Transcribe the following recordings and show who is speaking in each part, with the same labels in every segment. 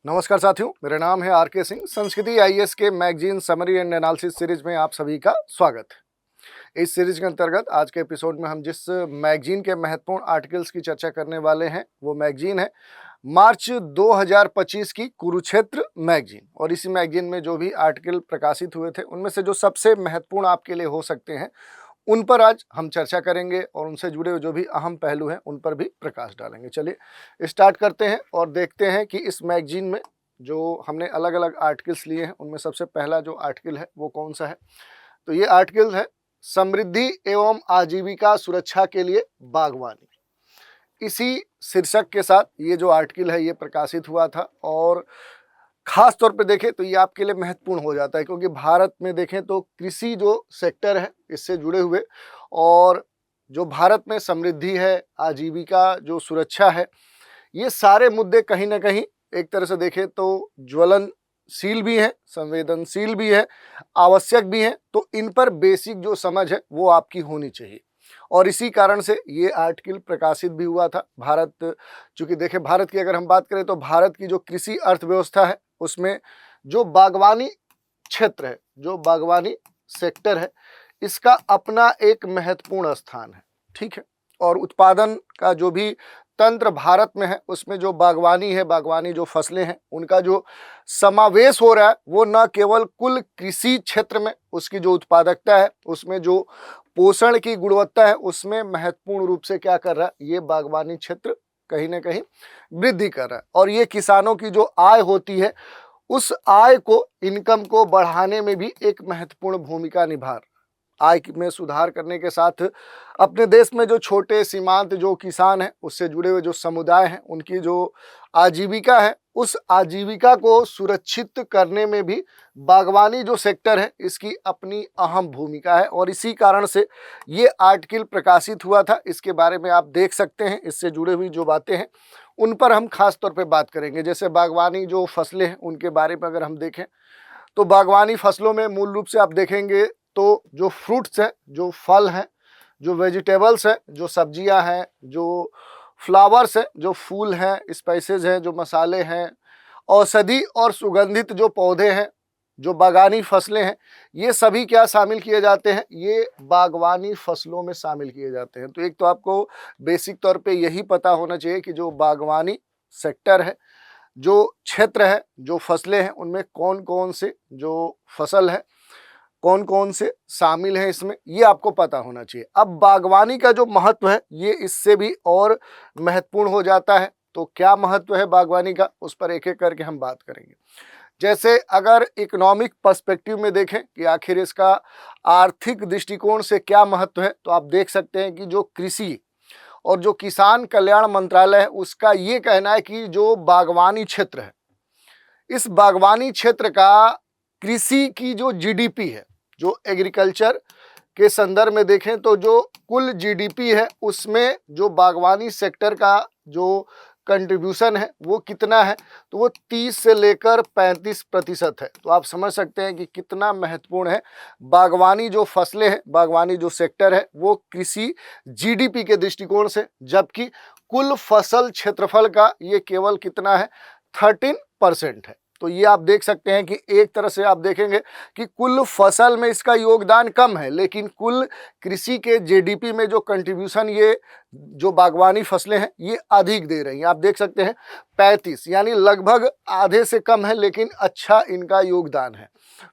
Speaker 1: नमस्कार साथियों, मेरा नाम है आर के सिंह। संस्कृति आईएएस के magazine summary and analysis series में आप सभी का स्वागत है। इस सीरीज के अंतर्गत आज के एपिसोड में हम जिस मैगजीन के महत्वपूर्ण आर्टिकल्स की चर्चा करने वाले हैं वो मैगजीन है मार्च 2025 की कुरुक्षेत्र मैगजीन। और इसी मैगजीन में जो भी आर्टिकल प्रकाशित हुए थे उनमें से जो सबसे महत्वपूर्ण आपके लिए हो सकते हैं उन पर आज हम चर्चा करेंगे और उनसे जुड़े हुए जो भी अहम पहलू हैं उन पर भी प्रकाश डालेंगे। चलिए स्टार्ट करते हैं और देखते हैं कि इस मैगजीन में जो हमने अलग अलग आर्टिकल्स लिए हैं उनमें सबसे पहला जो आर्टिकल है वो कौन सा है। तो ये आर्टिकल है समृद्धि एवं आजीविका सुरक्षा के लिए बागवानी। इसी शीर्षक के साथ ये जो आर्टिकल है ये प्रकाशित हुआ था और खास तौर पे देखें तो ये आपके लिए महत्वपूर्ण हो जाता है क्योंकि भारत में देखें तो कृषि जो सेक्टर है इससे जुड़े हुए और जो भारत में समृद्धि है, आजीविका जो सुरक्षा है, ये सारे मुद्दे कहीं ना कहीं एक तरह से देखें तो ज्वलनशील भी हैं, संवेदनशील भी है, आवश्यक भी हैं। तो इन पर बेसिक जो समझ है वो आपकी होनी चाहिए और इसी कारण से ये आर्टिकल प्रकाशित भी हुआ था। भारत चूँकि देखें भारत की अगर हम बात करें तो भारत की जो कृषि अर्थव्यवस्था है उसमें जो बागवानी क्षेत्र है, जो बागवानी सेक्टर है, इसका अपना एक महत्वपूर्ण स्थान है। ठीक है, और उत्पादन का जो भी तंत्र भारत में है उसमें जो बागवानी है, बागवानी जो फसलें हैं उनका जो समावेश हो रहा है वो न केवल कुल कृषि क्षेत्र में उसकी जो उत्पादकता है, उसमें जो पोषण की गुणवत्ता है, उसमें महत्वपूर्ण रूप से क्या कर रहा है, ये बागवानी क्षेत्र कहीं ना कहीं वृद्धि कर रहा है। और ये किसानों की जो आय होती है उस आय को, इनकम को बढ़ाने में भी एक महत्वपूर्ण भूमिका निभा रहा है। आय में सुधार करने के साथ अपने देश में जो छोटे सीमांत जो किसान हैं उससे जुड़े हुए जो समुदाय हैं उनकी जो आजीविका है उस आजीविका को सुरक्षित करने में भी बागवानी जो सेक्टर है इसकी अपनी अहम भूमिका है। और इसी कारण से ये आर्टिकल प्रकाशित हुआ था। इसके बारे में आप देख सकते हैं, इससे जुड़े हुई जो बातें हैं उन पर हम खास तौर पे बात करेंगे। जैसे बागवानी जो फसलें हैं उनके बारे में अगर हम देखें तो बागवानी फसलों में मूल रूप से आप देखेंगे तो जो फ्रूट्स हैं, जो फल हैं, जो वेजिटेबल्स हैं, जो सब्जियां हैं, जो फ्लावर्स हैं, जो फूल हैं, स्पाइसेस हैं, जो मसाले हैं, औषधि और सुगंधित जो पौधे हैं, जो बागानी फसलें हैं, ये सभी क्या शामिल किए जाते हैं, ये बागवानी फसलों में शामिल किए जाते हैं। तो एक तो आपको बेसिक तौर पे यही पता होना चाहिए कि जो बागवानी सेक्टर है, जो क्षेत्र है, जो फसलें हैं, उनमें कौन कौन से जो फसल है, कौन कौन से शामिल हैं इसमें, ये आपको पता होना चाहिए। अब बागवानी का जो महत्व है ये इससे भी और महत्वपूर्ण हो जाता है। तो क्या महत्व है बागवानी का, उस पर एक एक करके हम बात करेंगे। जैसे अगर इकोनॉमिक पर्सपेक्टिव में देखें कि आखिर इसका आर्थिक दृष्टिकोण से क्या महत्व है, तो आप देख सकते हैं कि जो कृषि और जो किसान कल्याण मंत्रालय है उसका ये कहना है कि जो बागवानी क्षेत्र है, इस बागवानी क्षेत्र का कृषि की जो जीडीपी है, जो एग्रीकल्चर के संदर्भ में देखें तो जो कुल जीडीपी है उसमें जो बागवानी सेक्टर का जो कंट्रीब्यूशन है वो कितना है, तो वो 30 से लेकर 35% है। तो आप समझ सकते हैं कि कितना महत्वपूर्ण है बागवानी जो फसलें हैं, बागवानी जो सेक्टर है वो कृषि जीडीपी के दृष्टिकोण से, जबकि कुल फसल क्षेत्रफल का ये केवल कितना है, 13% है। तो ये आप देख सकते हैं कि एक तरह से आप देखेंगे कि कुल फसल में इसका योगदान कम है, लेकिन कुल कृषि के जीडीपी में जो कंट्रीब्यूशन ये जो बागवानी फसलें हैं ये अधिक दे रही हैं। आप देख सकते हैं 35, यानी लगभग आधे से कम है, लेकिन अच्छा इनका योगदान है।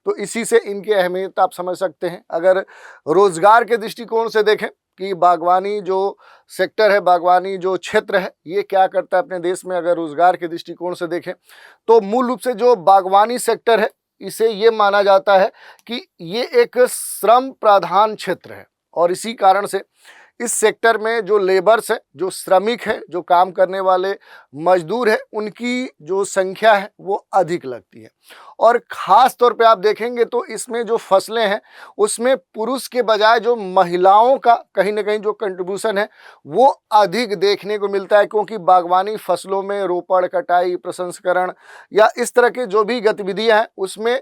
Speaker 1: तो इसी से इनकी अहमियत आप समझ सकते हैं। अगर रोजगार के दृष्टिकोण से देखें कि बागवानी जो सेक्टर है, बागवानी जो क्षेत्र है, ये क्या करता है अपने देश में, अगर रोजगार के दृष्टिकोण से देखें तो मूल रूप से जो बागवानी सेक्टर है इसे ये माना जाता है कि ये एक श्रम प्रधान क्षेत्र है। और इसी कारण से इस सेक्टर में जो लेबर्स है, जो श्रमिक है, जो काम करने वाले मजदूर है, उनकी जो संख्या है वो अधिक लगती है। और ख़ास तौर पे आप देखेंगे तो इसमें जो फसलें हैं उसमें पुरुष के बजाय जो महिलाओं का कहीं ना कहीं जो कंट्रीब्यूशन है वो अधिक देखने को मिलता है, क्योंकि बागवानी फसलों में रोपड़, कटाई, प्रसंस्करण या इस तरह के जो भी गतिविधियां हैं उसमें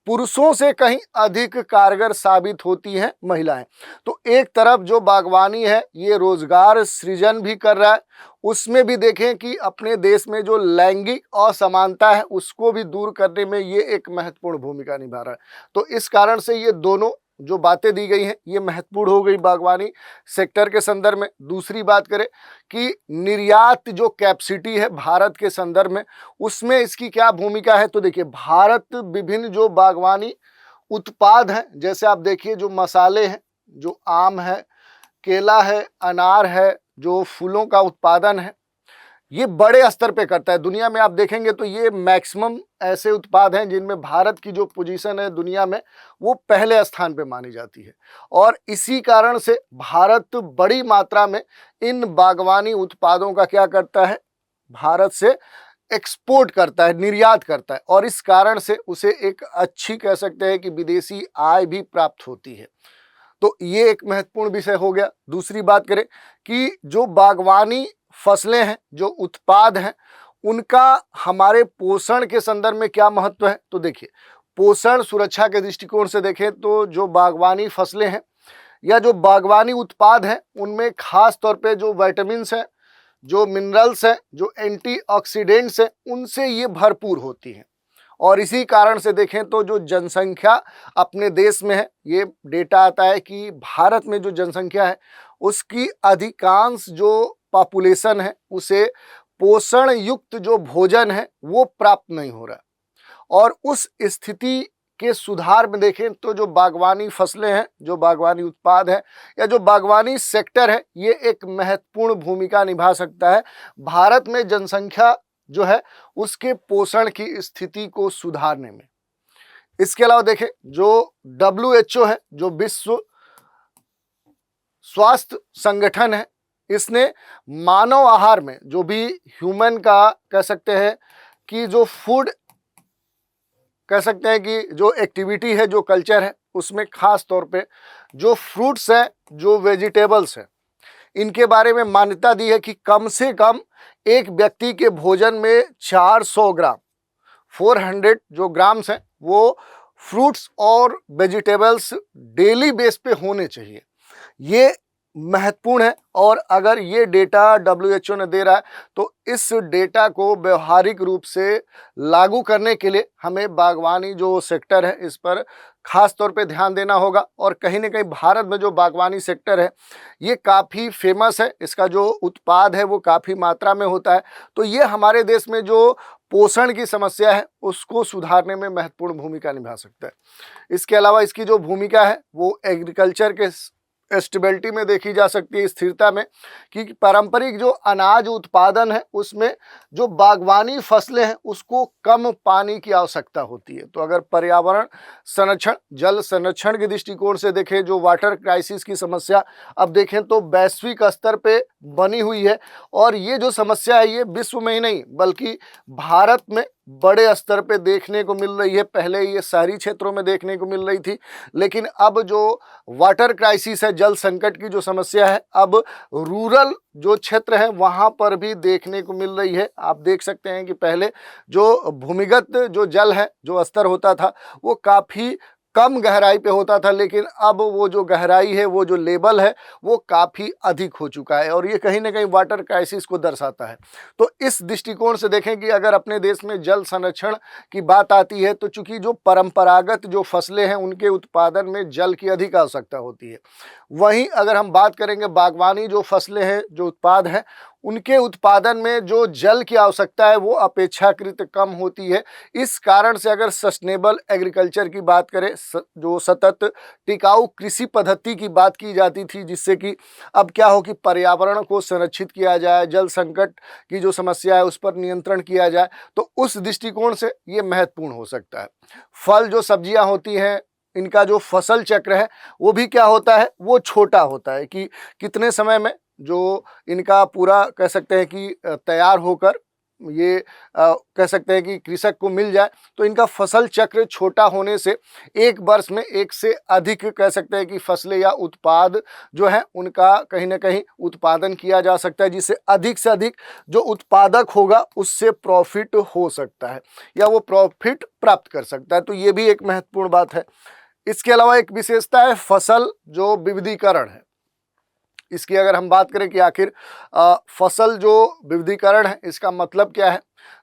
Speaker 1: पुरुषों से कहीं अधिक कारगर साबित होती हैं महिलाएं। तो एक तरफ जो बागवानी है ये रोजगार सृजन भी कर रहा है, उसमें भी देखें कि अपने देश में जो लैंगिक असमानता है उसको भी दूर करने में ये एक महत्वपूर्ण भूमिका निभा रहा है। तो इस कारण से ये दोनों जो बातें दी गई हैं ये महत्वपूर्ण हो गई बागवानी सेक्टर के संदर्भ में। दूसरी बात करें कि निर्यात जो कैपेसिटी है भारत के संदर्भ में, उसमें इसकी क्या भूमिका है। तो देखिए, भारत विभिन्न जो बागवानी उत्पाद हैं, जैसे आप देखिए जो मसाले हैं, जो आम है, केला है, अनार है, जो फूलों का उत्पादन है, ये बड़े स्तर पे करता है। दुनिया में आप देखेंगे तो ये मैक्सिमम ऐसे उत्पाद हैं जिनमें भारत की जो पोजीशन है दुनिया में वो पहले स्थान पे मानी जाती है। और इसी कारण से भारत बड़ी मात्रा में इन बागवानी उत्पादों का क्या करता है, भारत से एक्सपोर्ट करता है, निर्यात करता है, और इस कारण से उसे एक अच्छी कह सकते हैं कि विदेशी आय भी प्राप्त होती है। तो ये एक महत्वपूर्ण विषय हो गया। दूसरी बात करें कि जो बागवानी फसलें हैं, जो उत्पाद हैं, उनका हमारे पोषण के संदर्भ में क्या महत्व है। तो देखिए, पोषण सुरक्षा के दृष्टिकोण से देखें तो जो बागवानी फसलें हैं या जो बागवानी उत्पाद हैं उनमें खास तौर पे जो विटामिन्स हैं, जो मिनरल्स हैं, जो एंटीऑक्सीडेंट्स हैं, उनसे ये भरपूर होती हैं। और इसी कारण से देखें तो जो जनसंख्या अपने देश में है, ये डेटा आता है कि भारत में जो जनसंख्या है उसकी अधिकांश जो पॉपुलेशन है उसे पोषण युक्त जो भोजन है वो प्राप्त नहीं हो रहा। और उस स्थिति के सुधार में देखें तो जो बागवानी फसलें हैं, जो बागवानी उत्पाद है या जो बागवानी सेक्टर है, ये एक महत्वपूर्ण भूमिका निभा सकता है भारत में जनसंख्या जो है उसके पोषण की स्थिति को सुधारने में। इसके अलावा देखें जो WHO है, जो विश्व स्वास्थ्य संगठन है, इसने मानव आहार में जो भी ह्यूमन का कह सकते हैं कि जो फूड कह सकते हैं कि जो एक्टिविटी है, जो कल्चर है, उसमें खास तौर पे जो फ्रूट्स हैं, जो वेजिटेबल्स हैं, इनके बारे में मान्यता दी है कि कम से कम एक व्यक्ति के भोजन में 400 ग्राम 400 जो ग्राम्स हैं वो फ्रूट्स और वेजिटेबल्स डेली बेस पे होने चाहिए। ये महत्वपूर्ण है। और अगर ये डेटा WHO ने दे रहा है तो इस डेटा को व्यवहारिक रूप से लागू करने के लिए हमें बागवानी जो सेक्टर है इस पर खास तौर पे ध्यान देना होगा। और कहीं ना कहीं भारत में जो बागवानी सेक्टर है ये काफ़ी फेमस है, इसका जो उत्पाद है वो काफ़ी मात्रा में होता है। तो ये हमारे देश में जो पोषण की समस्या है उसको सुधारने में महत्वपूर्ण भूमिका निभा सकता है। इसके अलावा इसकी जो भूमिका है वो एग्रीकल्चर के स्टेबिलिटी में देखी जा सकती है, स्थिरता में, कि पारंपरिक जो अनाज उत्पादन है उसमें जो बागवानी फसलें हैं उसको कम पानी की आवश्यकता होती है। तो अगर पर्यावरण संरक्षण, जल संरक्षण के दृष्टिकोण से देखें, जो वाटर क्राइसिस की समस्या अब देखें तो वैश्विक स्तर पे बनी हुई है। और ये जो समस्या है ये विश्व में ही नहीं बल्कि भारत में बड़े स्तर पे देखने को मिल रही है। पहले ये शहरी क्षेत्रों में देखने को मिल रही थी, लेकिन अब जो वाटर क्राइसिस है, जल संकट की जो समस्या है, अब रूरल जो क्षेत्र है वहाँ पर भी देखने को मिल रही है। आप देख सकते हैं कि पहले जो भूमिगत जो जल है, जो स्तर होता था वो काफ़ी कम गहराई पे होता था, लेकिन अब वो जो गहराई है, वो जो लेवल है वो काफ़ी अधिक हो चुका है। और ये कहीं ना कहीं वाटर क्राइसिस को दर्शाता है। तो इस दृष्टिकोण से देखें कि अगर अपने देश में जल संरक्षण की बात आती है तो चूंकि जो परंपरागत जो फसलें हैं उनके उत्पादन में जल की अधिक आवश्यकता होती है। वहीं अगर हम बात करेंगे बागवानी जो फसलें हैं, जो उत्पाद हैं, उनके उत्पादन में जो जल की आवश्यकता है वो अपेक्षाकृत कम होती है। इस कारण से अगर सस्टेनेबल एग्रीकल्चर की बात करें, जो सतत टिकाऊ कृषि पद्धति की बात की जाती थी, जिससे कि अब क्या हो कि पर्यावरण को संरक्षित किया जाए, जल संकट की जो समस्या है उस पर नियंत्रण किया जाए, तो उस दृष्टिकोण से ये महत्वपूर्ण हो सकता है। फल जो सब्जियां होती हैं, इनका जो फसल चक्र है वो भी क्या होता है, वो छोटा होता है कि कितने समय में जो इनका पूरा कह सकते हैं कि तैयार होकर ये कह सकते हैं कि कृषक को मिल जाए, तो इनका फसल चक्र छोटा होने से एक वर्ष में एक से अधिक कह सकते हैं कि फसलें या उत्पाद जो है उनका कहीं ना कहीं उत्पादन किया जा सकता है, जिससे अधिक से अधिक जो उत्पादक होगा उससे प्रॉफिट हो सकता है या वो प्रॉफिट प्राप्त कर सकता है। तो ये भी एक महत्वपूर्ण बात है। इसके अलावा एक विशेषता है फसल जो विविधीकरण है। इसकी अगर हम बात करें कि आखिर फसल जो विविधीकरण है इसका मतलब क्या है,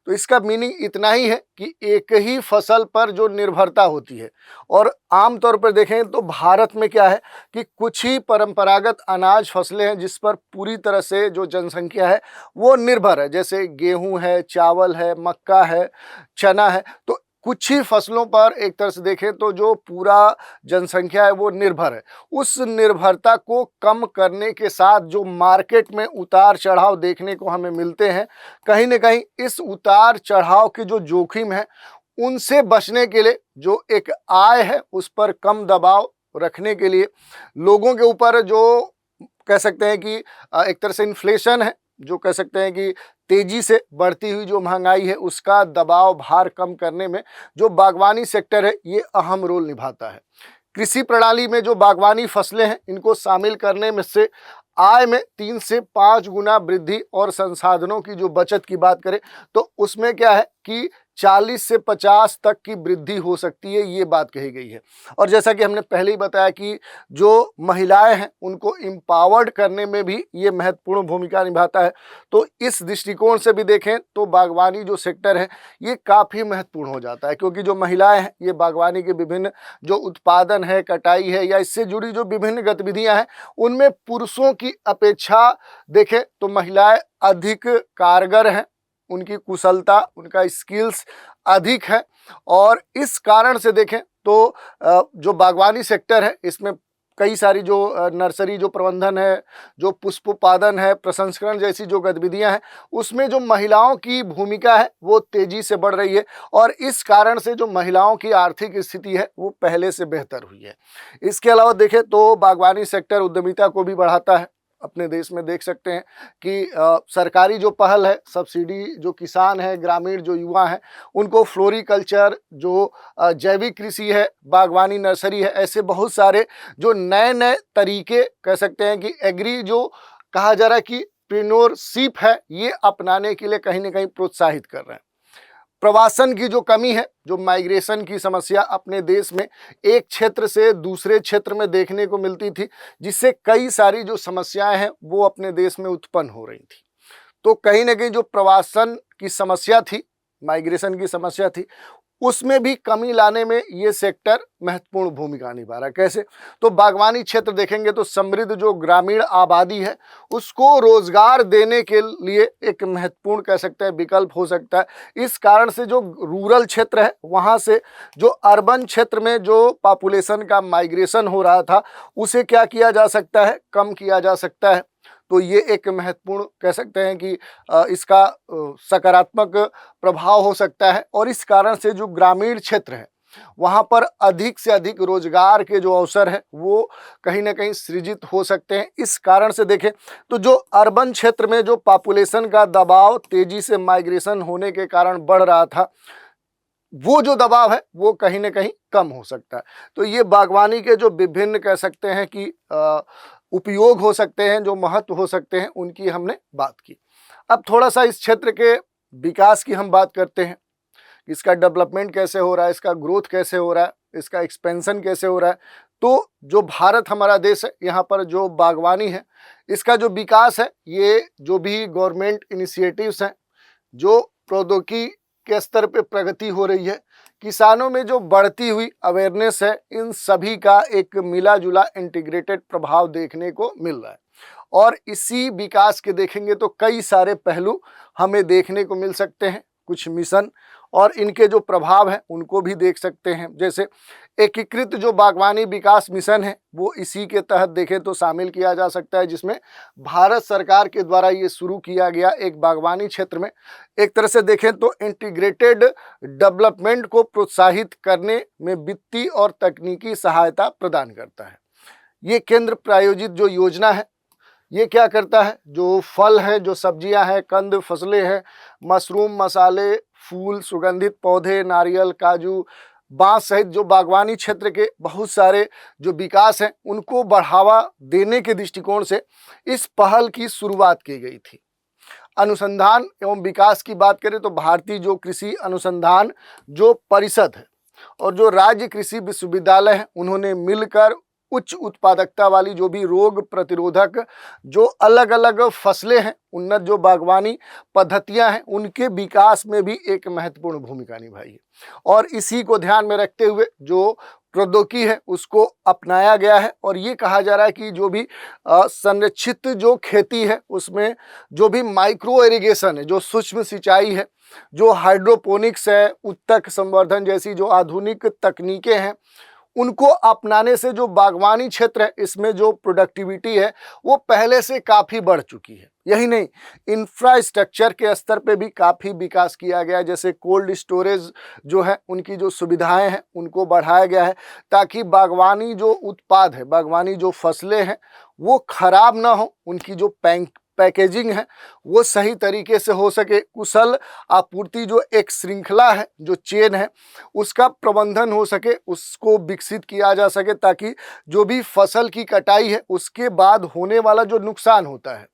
Speaker 1: तो इसका मीनिंग इतना ही है कि एक ही फसल पर जो निर्भरता होती है, और आमतौर पर देखें तो भारत में क्या है कि कुछ ही परंपरागत अनाज फसलें हैं जिस पर पूरी तरह से जो जनसंख्या है वो निर्भर है, जैसे गेहूं है, चावल है, मक्का है, चना है। तो कुछ ही फसलों पर एक तरह से देखें तो जो पूरा जनसंख्या है वो निर्भर है। उस निर्भरता को कम करने के साथ जो मार्केट में उतार चढ़ाव देखने को हमें मिलते हैं, कहीं ना कहीं इस उतार चढ़ाव के जो जोखिम है उनसे बचने के लिए जो एक आय है उस पर कम दबाव रखने के लिए लोगों के ऊपर जो कह सकते हैं कि एक तरह से इन्फ्लेशन है, जो कह सकते हैं कि तेजी से बढ़ती हुई जो महंगाई है उसका दबाव भार कम करने में जो बागवानी सेक्टर है ये अहम रोल निभाता है। कृषि प्रणाली में जो बागवानी फसलें हैं इनको शामिल करने में से आय में 3 से 5 गुना वृद्धि और संसाधनों की जो बचत की बात करें तो उसमें क्या है कि 40 से 50 तक की वृद्धि हो सकती है, ये बात कही गई है। और जैसा कि हमने पहले ही बताया कि जो महिलाएं हैं उनको एम्पावर्ड करने में भी ये महत्वपूर्ण भूमिका निभाता है। तो इस दृष्टिकोण से भी देखें तो बागवानी जो सेक्टर है ये काफ़ी महत्वपूर्ण हो जाता है, क्योंकि जो महिलाएं हैं ये बागवानी के विभिन्न जो उत्पादन है, कटाई है या इससे जुड़ी जो विभिन्न गतिविधियां हैं उनमें पुरुषों की अपेक्षा देखें तो महिलाएं अधिक कारगर हैं, उनकी कुशलता, उनका स्किल्स अधिक है। और इस कारण से देखें तो जो बागवानी सेक्टर है इसमें कई सारी जो नर्सरी जो प्रबंधन है, जो पुष्पोत्पादन है, प्रसंस्करण जैसी जो गतिविधियां हैं उसमें जो महिलाओं की भूमिका है वो तेजी से बढ़ रही है, और इस कारण से जो महिलाओं की आर्थिक स्थिति है वो पहले से बेहतर हुई है। इसके अलावा देखें तो बागवानी सेक्टर उद्यमिता को भी बढ़ाता है। अपने देश में देख सकते हैं कि सरकारी जो पहल है, सब्सिडी, जो किसान है, ग्रामीण जो युवा हैं उनको फ्लोरिकल्चर, जो जैविक कृषि है, बागवानी नर्सरी है, ऐसे बहुत सारे जो नए नए तरीके कह सकते हैं कि एग्री जो कहा जा रहा है कि प्रेन्योरशिप है ये अपनाने के लिए कहीं ना कहीं प्रोत्साहित कर रहे हैं। प्रवासन की जो कमी है, जो माइग्रेशन की समस्या अपने देश में एक क्षेत्र से दूसरे क्षेत्र में देखने को मिलती थी, जिससे कई सारी जो समस्याएं हैं वो अपने देश में उत्पन्न हो रही थी। तो कहीं ना कहीं जो प्रवासन की समस्या थी, माइग्रेशन की समस्या थी, उसमें भी कमी लाने में ये सेक्टर महत्वपूर्ण भूमिका निभा रहा है। कैसे? तो बागवानी क्षेत्र देखेंगे तो समृद्ध जो ग्रामीण आबादी है उसको रोजगार देने के लिए एक महत्वपूर्ण कह सकते हैं विकल्प हो सकता है। इस कारण से जो रूरल क्षेत्र है वहाँ से जो अर्बन क्षेत्र में जो पॉपुलेशन का माइग्रेशन हो रहा था उसे क्या किया जा सकता है, कम किया जा सकता है। तो ये एक महत्वपूर्ण कह सकते हैं कि इसका सकारात्मक प्रभाव हो सकता है, और इस कारण से जो ग्रामीण क्षेत्र है वहाँ पर अधिक से अधिक रोजगार के जो अवसर है वो कहीं ना कहीं सृजित हो सकते हैं। इस कारण से देखें तो जो अर्बन क्षेत्र में जो पॉपुलेशन का दबाव तेजी से माइग्रेशन होने के कारण बढ़ रहा था, वो जो दबाव है वो कहीं ना कहीं कम हो सकता है। तो ये बागवानी के जो विभिन्न कह सकते हैं कि उपयोग हो सकते हैं, जो महत्व हो सकते हैं, उनकी हमने बात की। अब थोड़ा सा इस क्षेत्र के विकास की हम बात करते हैं, इसका डेवलपमेंट कैसे हो रहा है, इसका ग्रोथ कैसे हो रहा है, इसका एक्सपेंशन कैसे हो रहा है। तो जो भारत हमारा देश है यहाँ पर जो बागवानी है इसका जो विकास है, ये जो भी गवर्नमेंट इनिशिएटिव्स हैं, जो प्रौद्योगिकी के स्तर पे प्रगति हो रही है, किसानों में जो बढ़ती हुई अवेयरनेस है, इन सभी का एक मिला जुला इंटीग्रेटेड प्रभाव देखने को मिल रहा है। और इसी विकास के देखेंगे तो कई सारे पहलू हमें देखने को मिल सकते हैं, कुछ मिशन और इनके जो प्रभाव हैं उनको भी देख सकते हैं। जैसे एकीकृत जो बागवानी विकास मिशन है वो इसी के तहत देखें तो शामिल किया जा सकता है, जिसमें भारत सरकार के द्वारा ये शुरू किया गया एक बागवानी क्षेत्र में एक तरह से देखें तो इंटीग्रेटेड डेवलपमेंट को प्रोत्साहित करने में वित्तीय और तकनीकी सहायता प्रदान करता है। ये केंद्र प्रायोजित जो योजना है ये क्या करता है, जो फल है, जो सब्जियां हैं, कंद फसलें हैं, मशरूम, मसाले, फूल, सुगंधित पौधे, नारियल, काजू, बांस सहित जो बागवानी क्षेत्र के बहुत सारे जो विकास हैं उनको बढ़ावा देने के दृष्टिकोण से इस पहल की शुरुआत की गई थी। अनुसंधान एवं विकास की बात करें तो भारतीय जो कृषि अनुसंधान जो परिषद है और जो राज्य कृषि विश्वविद्यालय है, उन्होंने मिलकर उच्च उत्पादकता वाली जो भी रोग प्रतिरोधक जो अलग अलग फसलें हैं, उन्नत जो बागवानी पद्धतियां हैं, उनके विकास में भी एक महत्वपूर्ण भूमिका निभाई है। और इसी को ध्यान में रखते हुए जो प्रौद्योगिकी है उसको अपनाया गया है और ये कहा जा रहा है कि जो भी संरक्षित जो खेती है उसमें जो भी माइक्रो इरिगेशन है, जो सूक्ष्म सिंचाई है, जो हाइड्रोपोनिक्स है, उत्तक संवर्धन जैसी जो आधुनिक तकनीकें हैं, उनको अपनाने से जो बागवानी क्षेत्र है इसमें जो प्रोडक्टिविटी है वो पहले से काफ़ी बढ़ चुकी है। यही नहीं, इंफ्रास्ट्रक्चर के स्तर पे भी काफ़ी विकास किया गया है, जैसे कोल्ड स्टोरेज जो है उनकी जो सुविधाएं हैं उनको बढ़ाया गया है ताकि बागवानी जो उत्पाद है, बागवानी जो फसलें हैं वो खराब ना हो, उनकी जो पैकेजिंग है वो सही तरीके से हो सके, कुशल आपूर्ति जो एक श्रृंखला है, जो चेन है, उसका प्रबंधन हो सके, उसको विकसित किया जा सके ताकि जो भी फसल की कटाई है उसके बाद होने वाला जो नुकसान होता है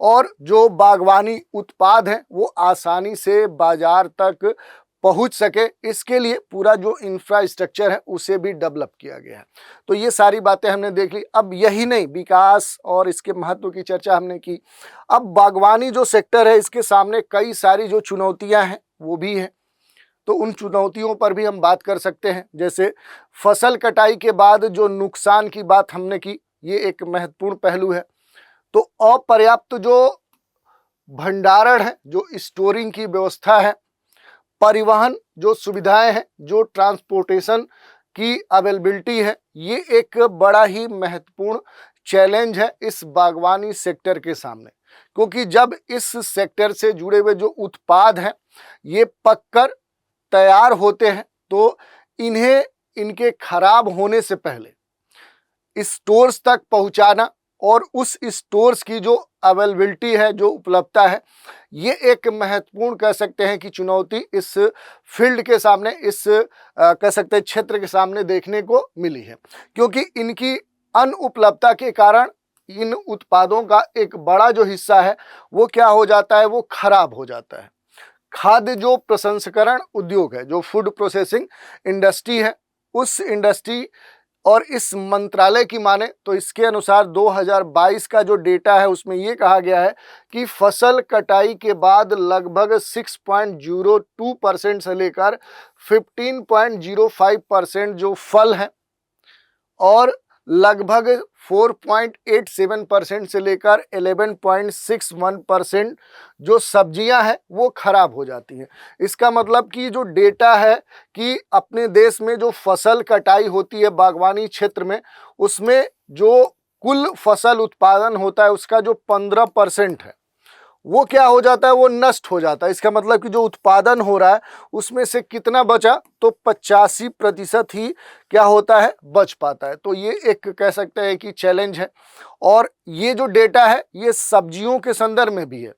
Speaker 1: और जो बागवानी उत्पाद हैं वो आसानी से बाजार तक पहुंच सके, इसके लिए पूरा जो इंफ्रास्ट्रक्चर है उसे भी डेवलप किया गया है। तो ये सारी बातें हमने देख ली। अब यही नहीं, विकास और इसके महत्व की चर्चा हमने की। अब बागवानी जो सेक्टर है इसके सामने कई सारी जो चुनौतियां हैं वो भी हैं, तो उन चुनौतियों पर भी हम बात कर सकते हैं। जैसे फसल कटाई के बाद जो नुकसान की बात हमने की, ये एक महत्वपूर्ण पहलू है। तो अपर्याप्त जो भंडारण है, जो स्टोरिंग की व्यवस्था है, परिवहन जो सुविधाएं हैं, जो ट्रांसपोर्टेशन की अवेलेबिलिटी है, ये एक बड़ा ही महत्वपूर्ण चैलेंज है इस बागवानी सेक्टर के सामने, क्योंकि जब इस सेक्टर से जुड़े हुए जो उत्पाद हैं ये पककर तैयार होते हैं तो इन्हें इनके खराब होने से पहले स्टोर्स तक पहुंचाना और उस स्टोर्स की जो अवेलेबिलिटी है, जो उपलब्धता है, ये एक महत्वपूर्ण कह सकते हैं कि चुनौती इस फील्ड के सामने, इस कह सकते हैं क्षेत्र के सामने देखने को मिली है, क्योंकि इनकी अनुपलब्धता के कारण इन उत्पादों का एक बड़ा जो हिस्सा है वो क्या हो जाता है, वो खराब हो जाता है। खाद्य जो प्रसंस्करण उद्योग है, जो फूड प्रोसेसिंग इंडस्ट्री है, उस इंडस्ट्री और इस मंत्रालय की माने तो इसके अनुसार 2022 का जो डेटा है उसमें ये कहा गया है कि फसल कटाई के बाद लगभग 6.02% से लेकर 15.05% जो फल हैं और लगभग 4.87% से लेकर 11.61% जो सब्जियां हैं वो खराब हो जाती हैं। इसका मतलब कि जो डेटा है कि अपने देश में जो फसल कटाई होती है बागवानी क्षेत्र में, उसमें जो कुल फसल उत्पादन होता है उसका जो 15% है वो क्या हो जाता है, वो नष्ट हो जाता है। इसका मतलब कि जो उत्पादन हो रहा है उसमें से कितना बचा, तो 85% ही क्या होता है, बच पाता है। तो ये एक कह सकते हैं कि चैलेंज है। और ये जो डेटा है ये सब्जियों के संदर्भ में भी है।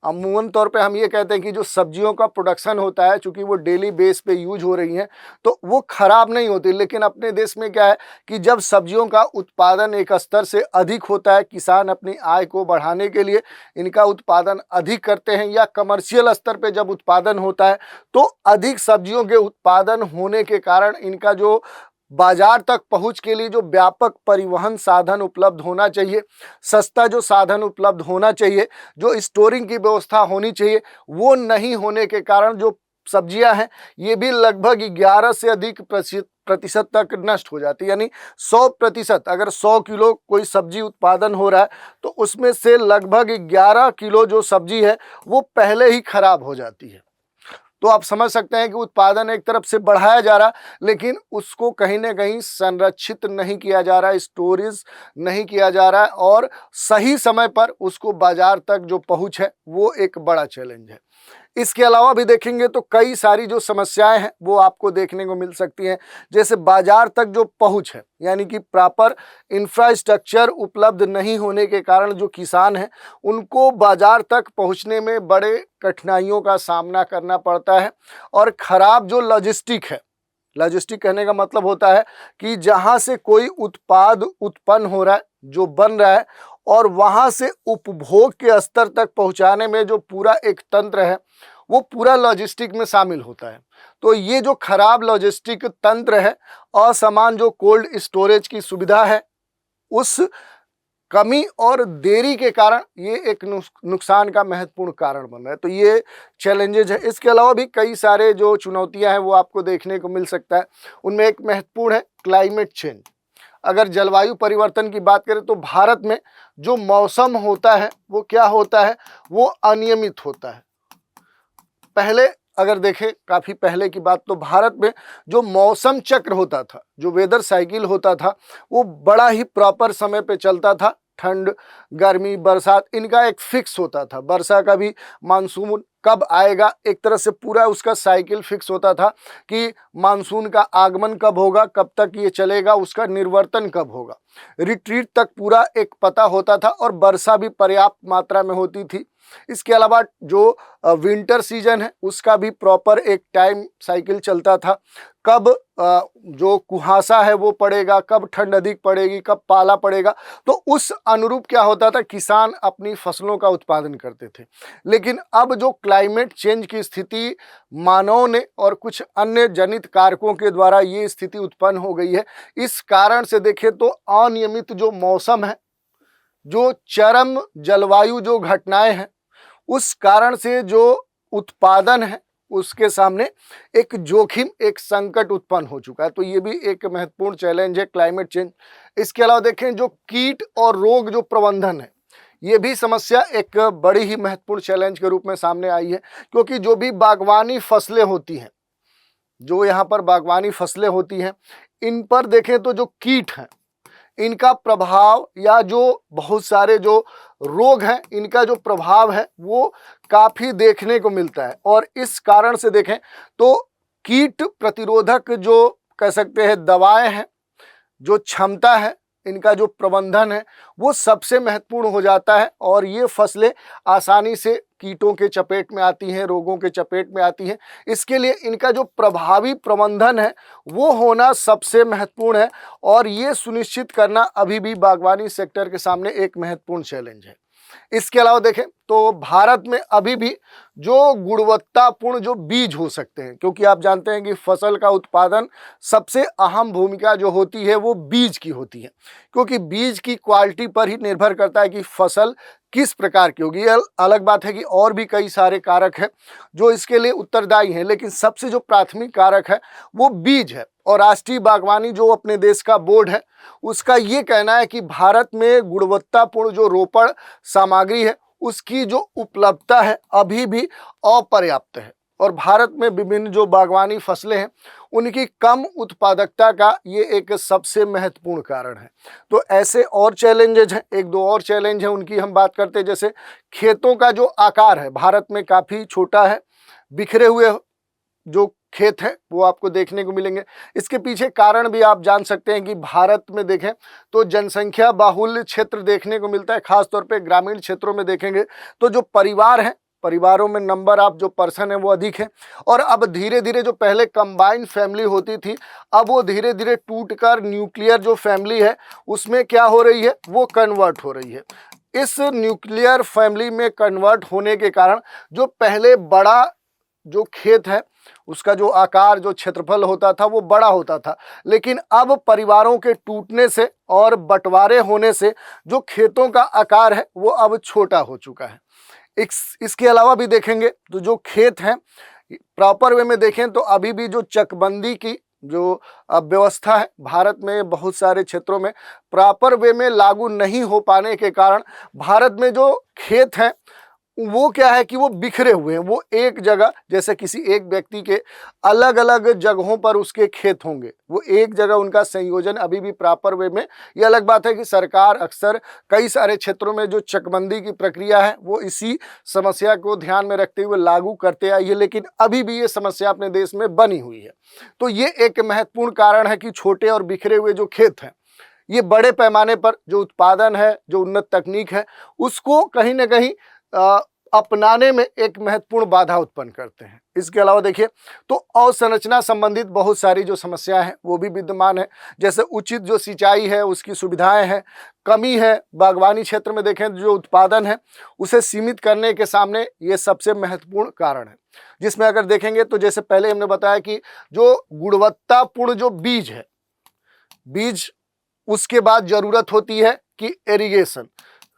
Speaker 1: अमूमन तौर पे हम ये कहते हैं कि जो सब्जियों का प्रोडक्शन होता है, चूंकि वो डेली बेस पे यूज हो रही हैं तो वो खराब नहीं होती, लेकिन अपने देश में क्या है कि जब सब्जियों का उत्पादन एक स्तर से अधिक होता है, किसान अपनी आय को बढ़ाने के लिए इनका उत्पादन अधिक करते हैं, या कमर्शियल स्तर पे जब उत्पादन होता है तो अधिक सब्जियों के उत्पादन होने के कारण इनका जो बाजार तक पहुंच के लिए जो व्यापक परिवहन साधन उपलब्ध होना चाहिए, सस्ता जो साधन उपलब्ध होना चाहिए, जो स्टोरिंग की व्यवस्था होनी चाहिए, वो नहीं होने के कारण जो सब्जियां हैं ये भी लगभग 11 से अधिक प्रतिशत तक नष्ट हो जाती है। यानी 100%, अगर 100 किलो कोई सब्जी उत्पादन हो रहा है तो उसमें से लगभग 11 किलो जो सब्जी है वो पहले ही खराब हो जाती है। तो आप समझ सकते हैं कि उत्पादन एक तरफ से बढ़ाया जा रहा, लेकिन उसको कहीं ना कहीं संरक्षित नहीं किया जा रहा है, स्टोरेज नहीं किया जा रहा है, और सही समय पर उसको बाजार तक जो पहुंच है वो एक बड़ा चैलेंज है। इसके अलावा भी देखेंगे तो कई सारी जो समस्याएं हैं वो आपको देखने को मिल सकती हैं, जैसे बाजार तक जो पहुंच है, यानी कि प्रॉपर इंफ्रास्ट्रक्चर उपलब्ध नहीं होने के कारण जो किसान हैं उनको बाजार तक पहुंचने में बड़े कठिनाइयों का सामना करना पड़ता है। और ख़राब जो लॉजिस्टिक है, लॉजिस्टिक कहने का मतलब होता है कि जहां से कोई उत्पाद उत्पन्न हो रहा है, जो बन रहा है, और वहां से उपभोग के स्तर तक पहुंचाने में जो पूरा एक तंत्र है वो पूरा लॉजिस्टिक में शामिल होता है। तो ये जो खराब लॉजिस्टिक तंत्र है, असमान जो कोल्ड स्टोरेज की सुविधा है, उस कमी और देरी के कारण ये एक नुकसान का महत्वपूर्ण कारण बन रहा है। तो ये चैलेंजेज है। इसके अलावा भी कई सारे जो चुनौतियां हैं वो आपको देखने को मिल सकता है। उनमें एक महत्वपूर्ण है क्लाइमेट चेंज। अगर जलवायु परिवर्तन की बात करें तो भारत में जो मौसम होता है वो क्या होता है, वो अनियमित होता है। पहले अगर देखें, काफ़ी पहले की बात, तो भारत में जो मौसम चक्र होता था, जो वेदर साइकिल होता था, वो बड़ा ही प्रॉपर समय पे चलता था। ठंड, गर्मी, बरसात, इनका एक फिक्स होता था। वर्षा का भी मानसून कब आएगा, एक तरह से पूरा उसका साइकिल फिक्स होता था कि मानसून का आगमन कब होगा, कब तक ये चलेगा, उसका निर्वर्तन कब होगा, रिट्रीट तक पूरा एक पता होता था, और वर्षा भी पर्याप्त मात्रा में होती थी। इसके अलावा जो विंटर सीजन है उसका भी प्रॉपर एक टाइम साइकिल चलता था। कब जो कुहासा है वो पड़ेगा, कब ठंड अधिक पड़ेगी, कब पाला पड़ेगा, तो उस अनुरूप क्या होता था, किसान अपनी फसलों का उत्पादन करते थे। लेकिन अब जो क्लाइमेट चेंज की स्थिति मानव ने और कुछ अन्य जनित कारकों के द्वारा ये स्थिति उत्पन्न हो गई है, इस कारण से देखें तो अनियमित जो मौसम है, जो चरम जलवायु जो घटनाएं हैं, उस कारण से जो उत्पादन है उसके सामने एक जोखिम, एक संकट उत्पन्न हो चुका है। तो ये भी एक महत्वपूर्ण चैलेंज है क्लाइमेट चेंज। इसके अलावा देखें जो कीट और रोग जो प्रबंधन है, ये भी समस्या एक बड़ी ही महत्वपूर्ण चैलेंज के रूप में सामने आई है। क्योंकि जो भी बागवानी फसलें होती हैं, जो यहाँ पर बागवानी फसलें होती हैं, इन पर देखें तो जो कीट हैं, इनका प्रभाव या जो बहुत सारे जो रोग हैं, इनका जो प्रभाव है वो काफ़ी देखने को मिलता है। और इस कारण से देखें तो कीट प्रतिरोधक जो कह सकते हैं दवाएं हैं, जो क्षमता है, इनका जो प्रबंधन है वो सबसे महत्वपूर्ण हो जाता है। और ये फसलें आसानी से कीटों के चपेट में आती हैं, रोगों के चपेट में आती हैं। इसके लिए इनका जो प्रभावी प्रबंधन है वो होना सबसे महत्वपूर्ण है। और ये सुनिश्चित करना अभी भी बागवानी सेक्टर के सामने एक महत्वपूर्ण चैलेंज है। इसके अलावा देखें तो भारत में अभी भी जो गुणवत्तापूर्ण जो बीज हो सकते हैं, क्योंकि आप जानते हैं कि फसल का उत्पादन सबसे अहम भूमिका जो होती है वो बीज की होती है। क्योंकि बीज की क्वालिटी पर ही निर्भर करता है कि फसल किस प्रकार की होगी। यह अलग बात है कि और भी कई सारे कारक हैं जो इसके लिए उत्तरदायी हैं, लेकिन सबसे जो प्राथमिक कारक है वो बीज है। और राष्ट्रीय बागवानी जो अपने देश का बोर्ड है, उसका ये कहना है कि भारत में गुणवत्तापूर्ण जो रोपण सामग्री है उसकी जो उपलब्धता है अभी भी अपर्याप्त है। और भारत में विभिन्न जो बागवानी फसलें हैं उनकी कम उत्पादकता का ये एक सबसे महत्वपूर्ण कारण है। तो ऐसे और चैलेंजेज हैं, एक दो और चैलेंज हैं, उनकी हम बात करते हैं। जैसे खेतों का जो आकार है भारत में काफ़ी छोटा है, बिखरे हुए जो खेत है वो आपको देखने को मिलेंगे। इसके पीछे कारण भी आप जान सकते हैं कि भारत में देखें तो जनसंख्या बाहुल्य क्षेत्र देखने को मिलता है। खासतौर पे ग्रामीण क्षेत्रों में देखेंगे तो जो परिवार हैं, परिवारों में नंबर ऑफ जो पर्सन है वो अधिक है। और अब धीरे धीरे जो पहले कंबाइंड फैमिली होती थी, अब वो धीरे धीरे टूटकर न्यूक्लियर जो फैमिली है उसमें क्या हो रही है, वो कन्वर्ट हो रही है। इस न्यूक्लियर फैमिली में कन्वर्ट होने के कारण जो पहले बड़ा जो खेत है उसका जो आकार, जो क्षेत्रफल होता था वो बड़ा होता था, लेकिन अब परिवारों के टूटने से और बंटवारे होने से जो खेतों का आकार है वो अब छोटा हो चुका है। इसके अलावा भी देखेंगे तो जो खेत हैं प्रॉपर वे में देखें तो अभी भी जो चकबंदी की जो व्यवस्था है भारत में बहुत सारे क्षेत्रों में प्रॉपर वे में लागू नहीं हो पाने के कारण भारत में जो खेत हैं वो क्या है कि वो बिखरे हुए हैं, वो एक जगह, जैसे किसी एक व्यक्ति के अलग अलग जगहों पर उसके खेत होंगे, वो एक जगह उनका संयोजन अभी भी प्रॉपर वे में। ये अलग बात है कि सरकार अक्सर कई सारे क्षेत्रों में जो चकबंदी की प्रक्रिया है वो इसी समस्या को ध्यान में रखते हुए लागू करते आई है, लेकिन अभी भी ये समस्या अपने देश में बनी हुई है। तो ये एक महत्वपूर्ण कारण है कि छोटे और बिखरे हुए जो खेत हैं, ये बड़े पैमाने पर जो उत्पादन है, जो उन्नत तकनीक है, उसको कहीं ना कहीं अपनाने में एक महत्वपूर्ण बाधा उत्पन्न करते हैं। इसके अलावा देखिए तो अवसंरचना संबंधित बहुत सारी जो समस्या है वो भी विद्यमान है, जैसे उचित जो सिंचाई है उसकी सुविधाएं हैं, कमी है। बागवानी क्षेत्र में देखें जो उत्पादन है उसे सीमित करने के सामने ये सबसे महत्वपूर्ण कारण है, जिसमें अगर देखेंगे तो जैसे पहले हमने बताया कि जो गुणवत्तापूर्ण जो बीज है, बीज, उसके बाद जरूरत होती है कि इरिगेशन,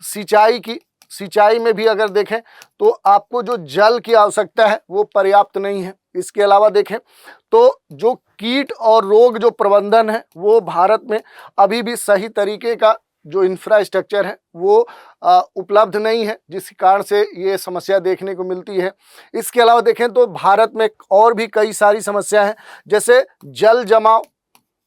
Speaker 1: सिंचाई की। सिंचाई में भी अगर देखें तो आपको जो जल की आवश्यकता है वो पर्याप्त नहीं है। इसके अलावा देखें तो जो कीट और रोग जो प्रबंधन है वो भारत में अभी भी सही तरीके का जो इंफ्रास्ट्रक्चर है वो उपलब्ध नहीं है, जिस कारण से ये समस्या देखने को मिलती है। इसके अलावा देखें तो भारत में और भी कई सारी समस्या हैं, जैसे जल जमाव,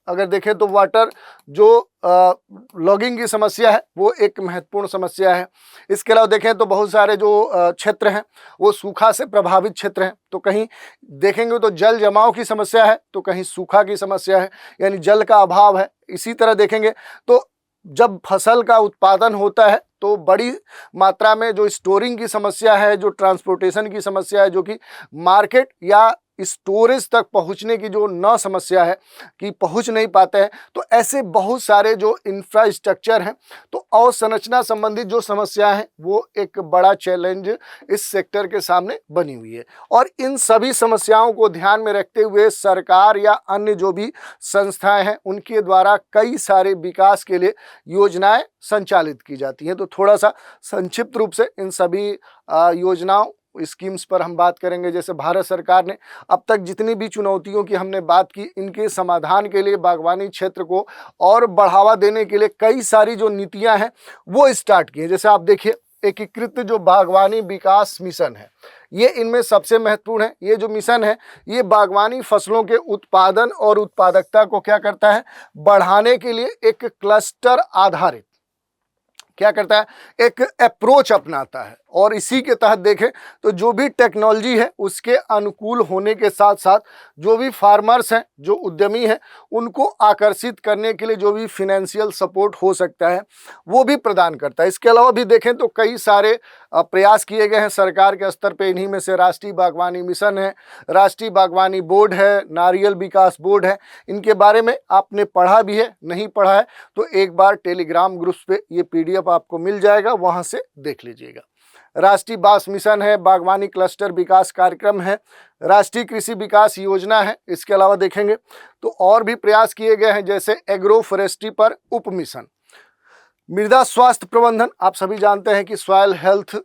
Speaker 1: अगर देखें तो वाटर जो लॉगिंग की समस्या है वो एक महत्वपूर्ण समस्या है। इसके अलावा देखें तो बहुत सारे जो क्षेत्र हैं वो सूखा से प्रभावित क्षेत्र हैं, तो कहीं देखेंगे तो जल जमाव की समस्या है तो कहीं सूखा की समस्या है, यानी जल का अभाव है। इसी तरह देखेंगे तो जब फसल का उत्पादन होता है तो बड़ी मात्रा में जो स्टोरिंग की समस्या है, जो ट्रांसपोर्टेशन की समस्या है, जो कि मार्केट या स्टोरेज तक पहुंचने की जो न समस्या है कि पहुंच नहीं पाते हैं, तो ऐसे बहुत सारे जो इंफ्रास्ट्रक्चर हैं, तो अवसंरचना संबंधित जो समस्या है वो एक बड़ा चैलेंज इस सेक्टर के सामने बनी हुई है। और इन सभी समस्याओं को ध्यान में रखते हुए सरकार या अन्य जो भी संस्थाएं हैं उनके द्वारा कई सारे विकास के लिए योजनाएं संचालित की जाती हैं। तो थोड़ा सा संक्षिप्त रूप से इन सभी योजनाओं स्कीम्स पर हम बात करेंगे। जैसे भारत सरकार ने अब तक जितनी भी चुनौतियों की हमने बात की, इनके समाधान के लिए बागवानी क्षेत्र को और बढ़ावा देने के लिए कई सारी जो नीतियां हैं वो स्टार्ट की हैं। जैसे आप देखिए एकीकृत जो बागवानी विकास मिशन है, ये इनमें सबसे महत्वपूर्ण है। ये जो मिशन है ये बागवानी फसलों के उत्पादन और उत्पादकता को क्या करता है, बढ़ाने के लिए एक क्लस्टर आधारित क्या करता है, एक अप्रोच अपनाता है। और इसी के तहत देखें तो जो भी टेक्नोलॉजी है उसके अनुकूल होने के साथ साथ जो भी फार्मर्स हैं, जो उद्यमी हैं, उनको आकर्षित करने के लिए जो भी फिनेंशियल सपोर्ट हो सकता है वो भी प्रदान करता है। इसके अलावा भी देखें तो कई सारे प्रयास किए गए हैं सरकार के स्तर पे। इन्हीं में से राष्ट्रीय बागवानी मिशन है, राष्ट्रीय बागवानी बोर्ड है, नारियल विकास बोर्ड है। इनके बारे में आपने पढ़ा भी है, नहीं पढ़ा है तो एक बार टेलीग्राम ग्रुप्स पे ये PDF आपको मिल जाएगा, वहाँ से देख लीजिएगा। राष्ट्रीय बांस मिशन है, बागवानी क्लस्टर विकास कार्यक्रम है, राष्ट्रीय कृषि विकास योजना है। इसके अलावा देखेंगे तो और भी प्रयास किए गए हैं, जैसे एग्रो फॉरेस्ट्री पर उप मिशन, मृदा स्वास्थ्य प्रबंधन। आप सभी जानते हैं कि सॉइल हेल्थ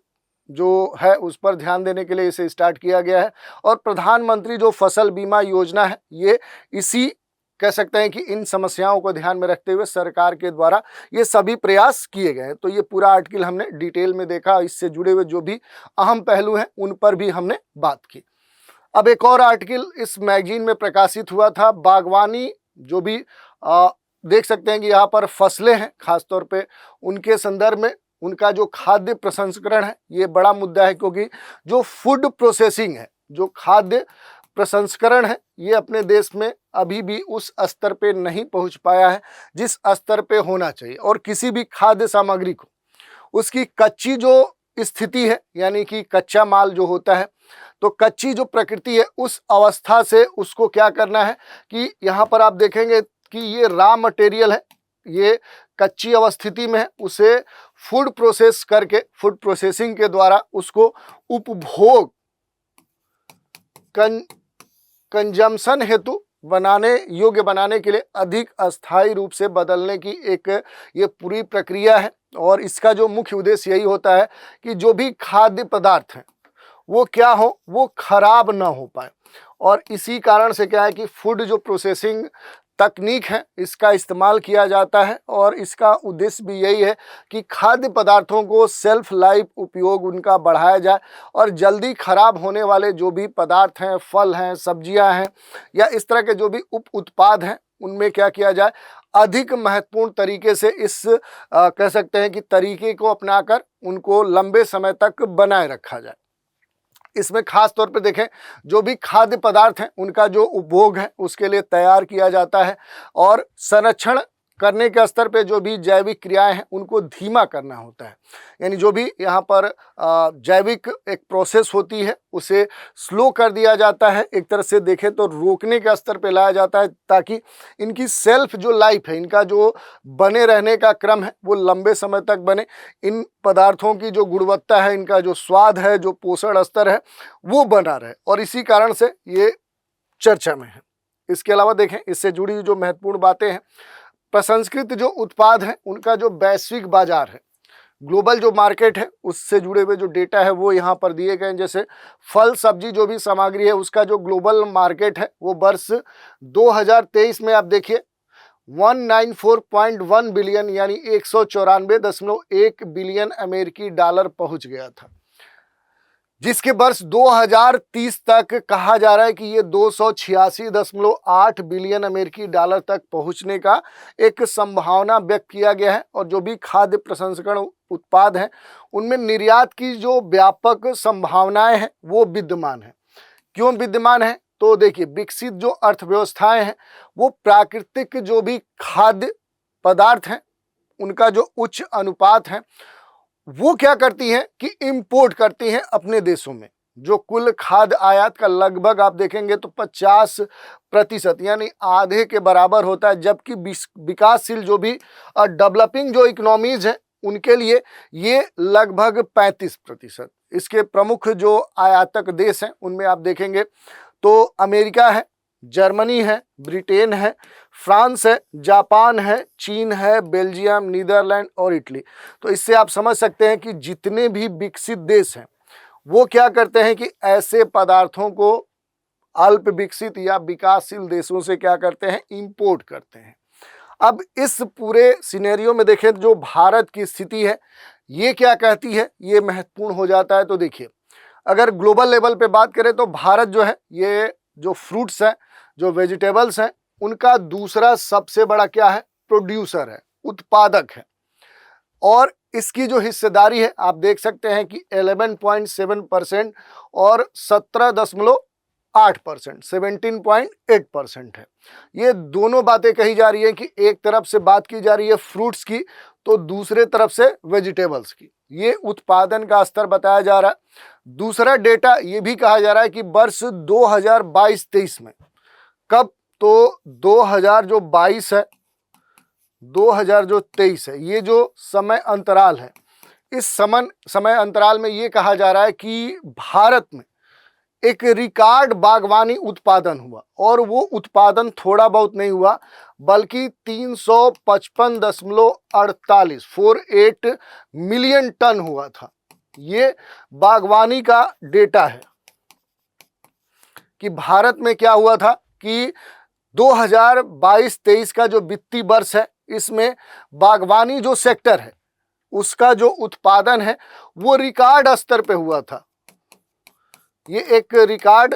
Speaker 1: जो है उस पर ध्यान देने के लिए इसे स्टार्ट किया गया है। और प्रधानमंत्री जो फसल बीमा योजना है ये इसी कह सकते हैं कि इन समस्याओं को ध्यान में रखते हुए सरकार के द्वारा ये सभी प्रयास किए गए हैं। तो ये पूरा आर्टिकल हमने डिटेल में देखा, इससे जुड़े हुए जो भी अहम पहलू हैं उन पर भी हमने बात की। अब एक और आर्टिकल इस मैगजीन में प्रकाशित हुआ था, बागवानी जो भी देख सकते हैं कि यहाँ पर फसलें हैं, खासतौर पे उनके संदर्भ में उनका जो खाद्य प्रसंस्करण है ये बड़ा मुद्दा है, क्योंकि जो फूड प्रोसेसिंग है, जो खाद्य प्रसंस्करण है, ये अपने देश में अभी भी उस स्तर पे नहीं पहुंच पाया है जिस स्तर पे होना चाहिए। और किसी भी खाद्य सामग्री को उसकी कच्ची जो स्थिति है, यानी कि कच्चा माल जो होता है, तो कच्ची जो प्रकृति है उस अवस्था से उसको क्या करना है कि यहाँ पर आप देखेंगे कि ये रॉ मटेरियल है, ये कच्ची अवस्थिति में है, उसे फूड प्रोसेस करके, फूड प्रोसेसिंग के द्वारा उसको उपभोग कंजम्पशन हेतु बनाने योग्य बनाने के लिए अधिक अस्थायी रूप से बदलने की एक ये पूरी प्रक्रिया है। और इसका जो मुख्य उद्देश्य यही होता है कि जो भी खाद्य पदार्थ हैं वो क्या हो, वो खराब ना हो पाए। और इसी कारण से क्या है कि फूड जो प्रोसेसिंग तकनीक है, इसका इस्तेमाल किया जाता है और इसका उद्देश्य भी यही है कि खाद्य पदार्थों को सेल्फ लाइफ उपयोग उनका बढ़ाया जाए और जल्दी खराब होने वाले जो भी पदार्थ हैं, फल हैं, सब्जियां हैं या इस तरह के जो भी उप उत्पाद हैं, उनमें क्या किया जाए, अधिक महत्वपूर्ण तरीके से इस कह सकते हैं कि तरीके को अपनाकर उनको लंबे समय तक बनाए रखा जाए। इसमें खास तौर पे देखें, जो भी खाद्य पदार्थ हैं उनका जो उपभोग है उसके लिए तैयार किया जाता है और संरक्षण करने के स्तर पे जो भी जैविक क्रियाएं हैं उनको धीमा करना होता है। यानी जो भी यहाँ पर जैविक एक प्रोसेस होती है उसे स्लो कर दिया जाता है, एक तरह से देखें तो रोकने के स्तर पे लाया जाता है, ताकि इनकी सेल्फ जो लाइफ है, इनका जो बने रहने का क्रम है वो लंबे समय तक बने। इन पदार्थों की जो गुणवत्ता है, इनका जो स्वाद है, जो पोषण स्तर है वो बना रहे, और इसी कारण से ये चर्चा में है। इसके अलावा देखें, इससे जुड़ी जो महत्वपूर्ण बातें हैं, प्रसंस्कृत जो उत्पाद हैं उनका जो वैश्विक बाजार है, ग्लोबल जो मार्केट है, उससे जुड़े हुए जो डेटा है वो यहाँ पर दिए गए हैं। जैसे फल सब्जी जो भी सामग्री है उसका जो ग्लोबल मार्केट है वो वर्ष 2023 में आप देखिए 194.1 बिलियन यानी 194.1 बिलियन अमेरिकी डॉलर पहुंच गया था, जिसके वर्ष 2030 तक कहा जा रहा है कि ये 286.8 बिलियन अमेरिकी डॉलर तक पहुंचने का एक संभावना व्यक्त किया गया है। और जो भी खाद्य प्रसंस्करण उत्पाद हैं उनमें निर्यात की जो व्यापक संभावनाएं हैं वो विद्यमान है। क्यों विद्यमान है? तो देखिए, विकसित जो अर्थव्यवस्थाएं हैं वो प्राकृतिक जो भी खाद्य पदार्थ हैं उनका जो उच्च अनुपात है वो क्या करती हैं कि इंपोर्ट करती हैं अपने देशों में। जो कुल खाद्य आयात का लगभग आप देखेंगे तो 50% यानी आधे के बराबर होता है, जबकि विकासशील जो भी डेवलपिंग जो इकोनॉमीज हैं उनके लिए ये लगभग 35%। इसके प्रमुख जो आयातक देश हैं उनमें आप देखेंगे तो अमेरिका है, जर्मनी है, ब्रिटेन है, फ्रांस है, जापान है, चीन है, बेल्जियम, नीदरलैंड और इटली। तो इससे आप समझ सकते हैं कि जितने भी विकसित देश हैं वो क्या करते हैं कि ऐसे पदार्थों को अल्प विकसित या विकासशील देशों से क्या करते हैं, इंपोर्ट करते हैं। अब इस पूरे सिनेरियो में देखें जो भारत की स्थिति है ये क्या कहती है, ये महत्वपूर्ण हो जाता है। तो देखिए, अगर ग्लोबल लेवल पे बात करें तो भारत जो है ये जो फ्रूट्स हैं, जो वेजिटेबल्स हैं, उनका दूसरा सबसे बड़ा क्या है, प्रोड्यूसर है, उत्पादक है। और इसकी जो हिस्सेदारी है आप देख सकते हैं कि 11.7% और 17.8%, 17.8% है। ये दोनों बातें कही जा रही है कि एक तरफ से बात की जा रही है फ्रूट्स की तो दूसरे तरफ से वेजिटेबल्स की। ये उत्पादन का स्तर बताया जा रहा है। दूसरा डेटा ये भी कहा जा रहा है कि वर्ष 2022-23 में, कब तो 2022 है, 2023 है, ये जो समय अंतराल है, इस समय अंतराल में ये कहा जा रहा है कि भारत में एक रिकॉर्ड बागवानी उत्पादन हुआ, और वो उत्पादन थोड़ा बहुत नहीं हुआ बल्कि 355.48 मिलियन टन हुआ था। ये बागवानी का डेटा है कि भारत में क्या हुआ था कि 2022-23 का जो वित्तीय वर्ष है इसमें बागवानी जो सेक्टर है उसका जो उत्पादन है वो रिकॉर्ड स्तर पे हुआ था। ये एक रिकॉर्ड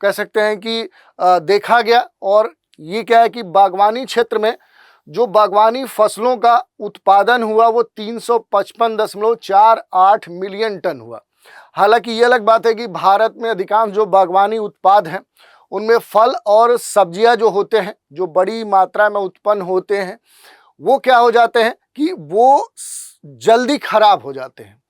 Speaker 1: कह सकते हैं कि देखा गया। और ये क्या है कि बागवानी क्षेत्र में जो बागवानी फसलों का उत्पादन हुआ वो 355.48 मिलियन टन हुआ। हालांकि ये अलग बात है कि भारत में अधिकांश जो बागवानी उत्पाद हैं उनमें फल और सब्जियां जो होते हैं, जो बड़ी मात्रा में उत्पन्न होते हैं, वो क्या हो जाते हैं कि वो जल्दी खराब हो जाते हैं।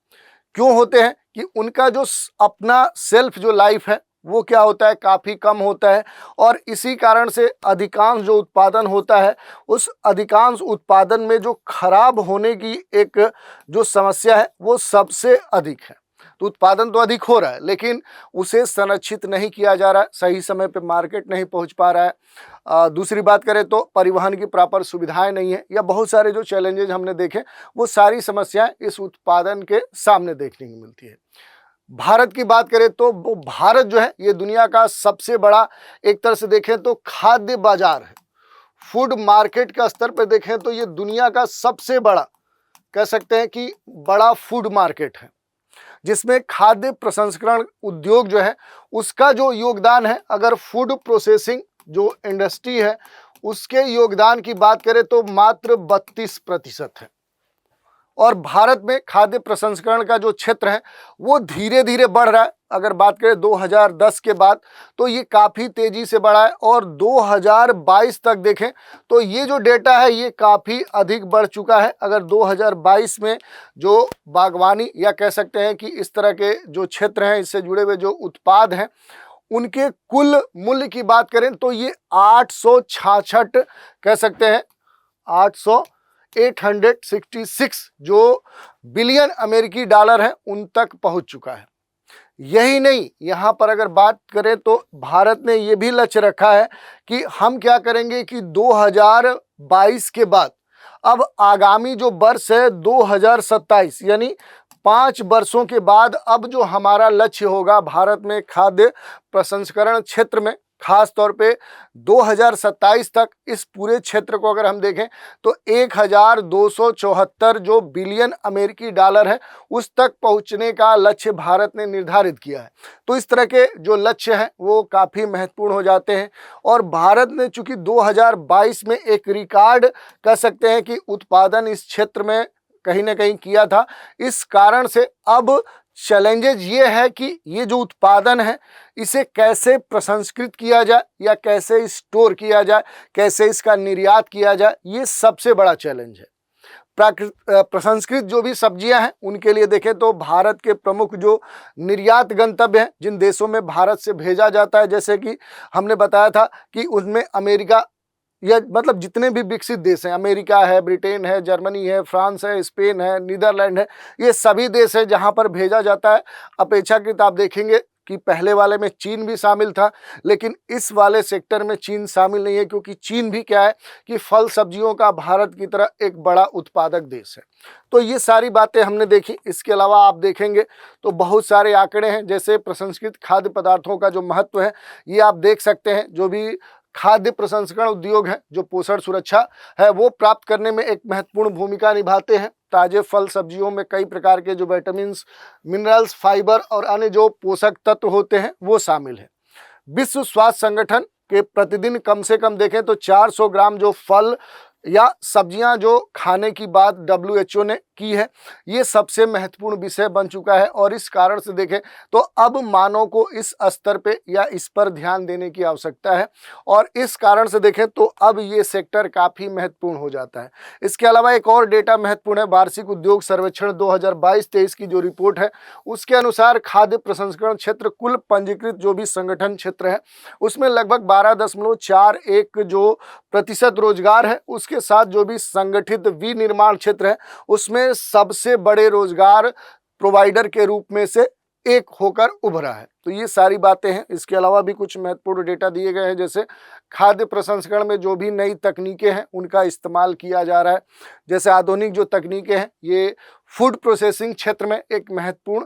Speaker 1: क्यों होते हैं कि उनका जो अपना सेल्फ जो लाइफ है वो क्या होता है, काफ़ी कम होता है। और इसी कारण से अधिकांश जो उत्पादन होता है उस अधिकांश उत्पादन में जो खराब होने की एक जो समस्या है वो सबसे अधिक है। तो उत्पादन तो अधिक हो रहा है लेकिन उसे संरक्षित नहीं किया जा रहा है, सही समय पे मार्केट नहीं पहुंच पा रहा है। दूसरी बात करें तो परिवहन की प्रॉपर सुविधाएं नहीं है, या बहुत सारे जो चैलेंजेज हमने देखे वो सारी समस्याएं इस उत्पादन के सामने देखने को मिलती है। भारत की बात करें तो वो भारत जो है ये दुनिया का सबसे बड़ा, एक तरह से देखें तो खाद्य बाजार है। फूड मार्केट का स्तर पर देखें तो ये दुनिया का सबसे बड़ा, कह सकते हैं कि बड़ा फूड मार्केट है, जिसमें खाद्य प्रसंस्करण उद्योग जो है उसका जो योगदान है, अगर फूड प्रोसेसिंग जो इंडस्ट्री है उसके योगदान की बात करें तो मात्र 32% है। और भारत में खाद्य प्रसंस्करण का जो क्षेत्र है वो धीरे धीरे बढ़ रहा है। अगर बात करें 2010 के बाद तो ये काफ़ी तेज़ी से बढ़ा है, और 2022 तक देखें तो ये जो डेटा है ये काफ़ी अधिक बढ़ चुका है। अगर 2022 में जो बागवानी या कह सकते हैं कि इस तरह के जो क्षेत्र हैं, इससे जुड़े हुए जो उत्पाद हैं, उनके कुल मूल्य की बात करें तो ये 866 कह सकते हैं 866 जो बिलियन अमेरिकी डॉलर है उन तक पहुंच चुका है। यही नहीं, यहाँ पर अगर बात करें तो भारत ने ये भी लक्ष्य रखा है कि हम क्या करेंगे कि 2022 के बाद अब आगामी जो वर्ष है 2027 यानी 5 वर्षों के बाद अब जो हमारा लक्ष्य होगा भारत में खाद्य प्रसंस्करण क्षेत्र में, खास तौर पे 2027 तक इस पूरे क्षेत्र को अगर हम देखें तो 1274 जो बिलियन अमेरिकी डॉलर है उस तक पहुंचने का लक्ष्य भारत ने निर्धारित किया है। तो इस तरह के जो लक्ष्य हैं वो काफ़ी महत्वपूर्ण हो जाते हैं, और भारत ने चूंकि 2022 में एक रिकॉर्ड कह सकते हैं कि उत्पादन इस क्षेत्र में कहीं ना कहीं किया था, इस कारण से अब चैलेंजेज ये है कि ये जो उत्पादन है इसे कैसे प्रसंस्कृत किया जाए या कैसे स्टोर किया जाए, कैसे इसका निर्यात किया जाए, ये सबसे बड़ा चैलेंज है। प्रसंस्कृत जो भी सब्जियां हैं उनके लिए देखें तो भारत के प्रमुख जो निर्यात गंतव्य हैं, जिन देशों में भारत से भेजा जाता है, जैसे कि हमने बताया था कि उनमें अमेरिका या मतलब जितने भी विकसित देश हैं, अमेरिका है, ब्रिटेन है, जर्मनी है, फ्रांस है, स्पेन है, नीदरलैंड है, ये सभी देश हैं जहां पर भेजा जाता है। अपेक्षाकृत आप देखेंगे कि पहले वाले में चीन भी शामिल था, लेकिन इस वाले सेक्टर में चीन शामिल नहीं है, क्योंकि चीन भी क्या है कि फल सब्जियों का भारत की तरह एक बड़ा उत्पादक देश है। तो ये सारी बातें हमने देखी। इसके अलावा आप देखेंगे तो बहुत सारे आंकड़े हैं, जैसे प्रसंस्कृत खाद्य पदार्थों का जो महत्व है ये आप देख सकते हैं। जो भी खाद्य प्रसंस्करण उद्योग है, जो पोषण सुरक्षा है वो प्राप्त करने में एक महत्वपूर्ण भूमिका निभाते हैं। ताजे फल सब्जियों में कई प्रकार के जो विटामिन, मिनरल्स, फाइबर और अन्य जो पोषक तत्व होते हैं वो शामिल है। विश्व स्वास्थ्य संगठन के प्रतिदिन कम से कम देखें तो 400 ग्राम जो फल या सब्जियां जो खाने की बात WHO ने की है, ये सबसे महत्वपूर्ण विषय बन चुका है। और इस कारण से देखें तो अब मानव को इस स्तर पे या इस पर ध्यान देने की आवश्यकता है, और इस कारण से देखें तो अब ये सेक्टर काफ़ी महत्वपूर्ण हो जाता है। इसके अलावा एक और डेटा महत्वपूर्ण है, वार्षिक उद्योग सर्वेक्षण 2022-23 की जो रिपोर्ट है उसके अनुसार खाद्य प्रसंस्करण क्षेत्र कुल पंजीकृत जो भी संगठन क्षेत्र है उसमें लगभग 12.41 जो प्रतिशत रोजगार है, उसके साथ जो भी संगठित विनिर्माण क्षेत्र है उसमें सबसे बड़े रोजगार प्रोवाइडर के रूप में से एक होकर उभरा है। तो ये सारी बातें हैं। इसके अलावा भी कुछ महत्वपूर्ण डेटा दिए गए हैं, जैसे खाद्य प्रसंस्करण में जो भी नई तकनीकें हैं उनका इस्तेमाल किया जा रहा है। जैसे आधुनिक जो तकनीकें हैं ये फूड प्रोसेसिंग क्षेत्र में एक महत्वपूर्ण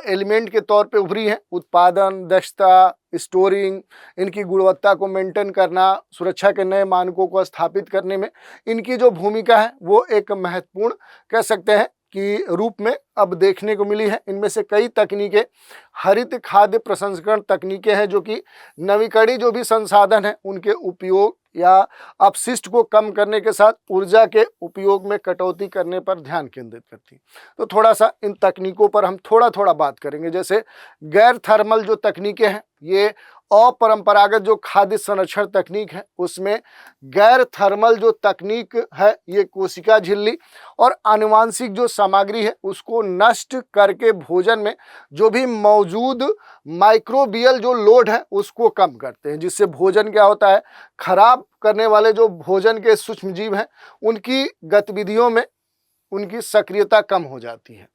Speaker 1: एलिमेंट के तौर पे उभरी हैं। उत्पादन दक्षता, स्टोरिंग, इनकी गुणवत्ता को मेंटेन करना, सुरक्षा के नए मानकों को स्थापित करने में इनकी जो भूमिका है वो एक महत्वपूर्ण कह सकते हैं कि रूप में अब देखने को मिली है। इनमें से कई तकनीकें हरित खाद्य प्रसंस्करण तकनीकें हैं, जो कि नवीकरणीय जो भी संसाधन हैं उनके उपयोग या अपशिष्ट को कम करने के साथ ऊर्जा के उपयोग में कटौती करने पर ध्यान केंद्रित करती है। तो थोड़ा सा इन तकनीकों पर हम थोड़ा बात करेंगे। जैसे गैर थर्मल जो तकनीकें हैं, ये अपरंपरागत जो खाद्य संरक्षण तकनीक है उसमें गैर थर्मल जो तकनीक है ये कोशिका झिल्ली और आनुवांशिक जो सामग्री है उसको नष्ट करके भोजन में जो भी मौजूद माइक्रोबियल जो लोड है उसको कम करते हैं, जिससे भोजन क्या होता है, खराब करने वाले जो भोजन के सूक्ष्म जीव हैं उनकी गतिविधियों में उनकी सक्रियता कम हो जाती है।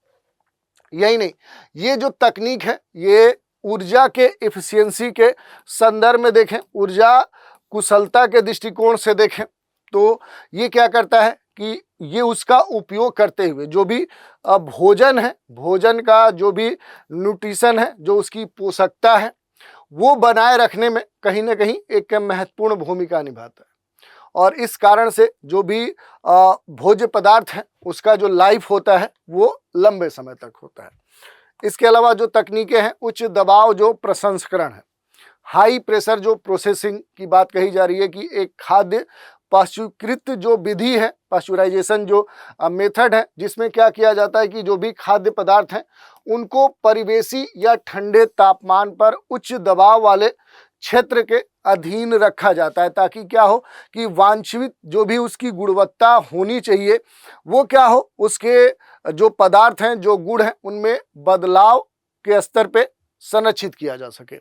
Speaker 1: यही नहीं, ये जो तकनीक है ये ऊर्जा के एफिशिएंसी के संदर्भ में देखें, ऊर्जा कुशलता के दृष्टिकोण से देखें तो ये क्या करता है कि ये उसका उपयोग करते हुए जो भी भोजन है, भोजन का जो भी न्यूट्रिशन है, जो उसकी पोषकता है, वो बनाए रखने में कहीं ना कहीं एक महत्वपूर्ण भूमिका निभाता है। और इस कारण से जो भी भोज्य पदार्थ है उसका जो लाइफ होता है वो लंबे समय तक होता है। इसके अलावा जो तकनीकें हैं, उच्च दबाव जो प्रसंस्करण है, हाई प्रेशर जो प्रोसेसिंग की बात कही जा रही है कि एक खाद्य पाश्चुकृत जो विधि है, पाश्चुराइजेशन जो मेथड है, जिसमें क्या किया जाता है कि जो भी खाद्य पदार्थ हैं उनको परिवेशी या ठंडे तापमान पर उच्च दबाव वाले क्षेत्र के अधीन रखा जाता है, ताकि क्या हो कि वांछित जो भी उसकी गुणवत्ता होनी चाहिए वो क्या हो, उसके जो पदार्थ हैं, जो गुण हैं, उनमें बदलाव के स्तर पे संरक्षित किया जा सके।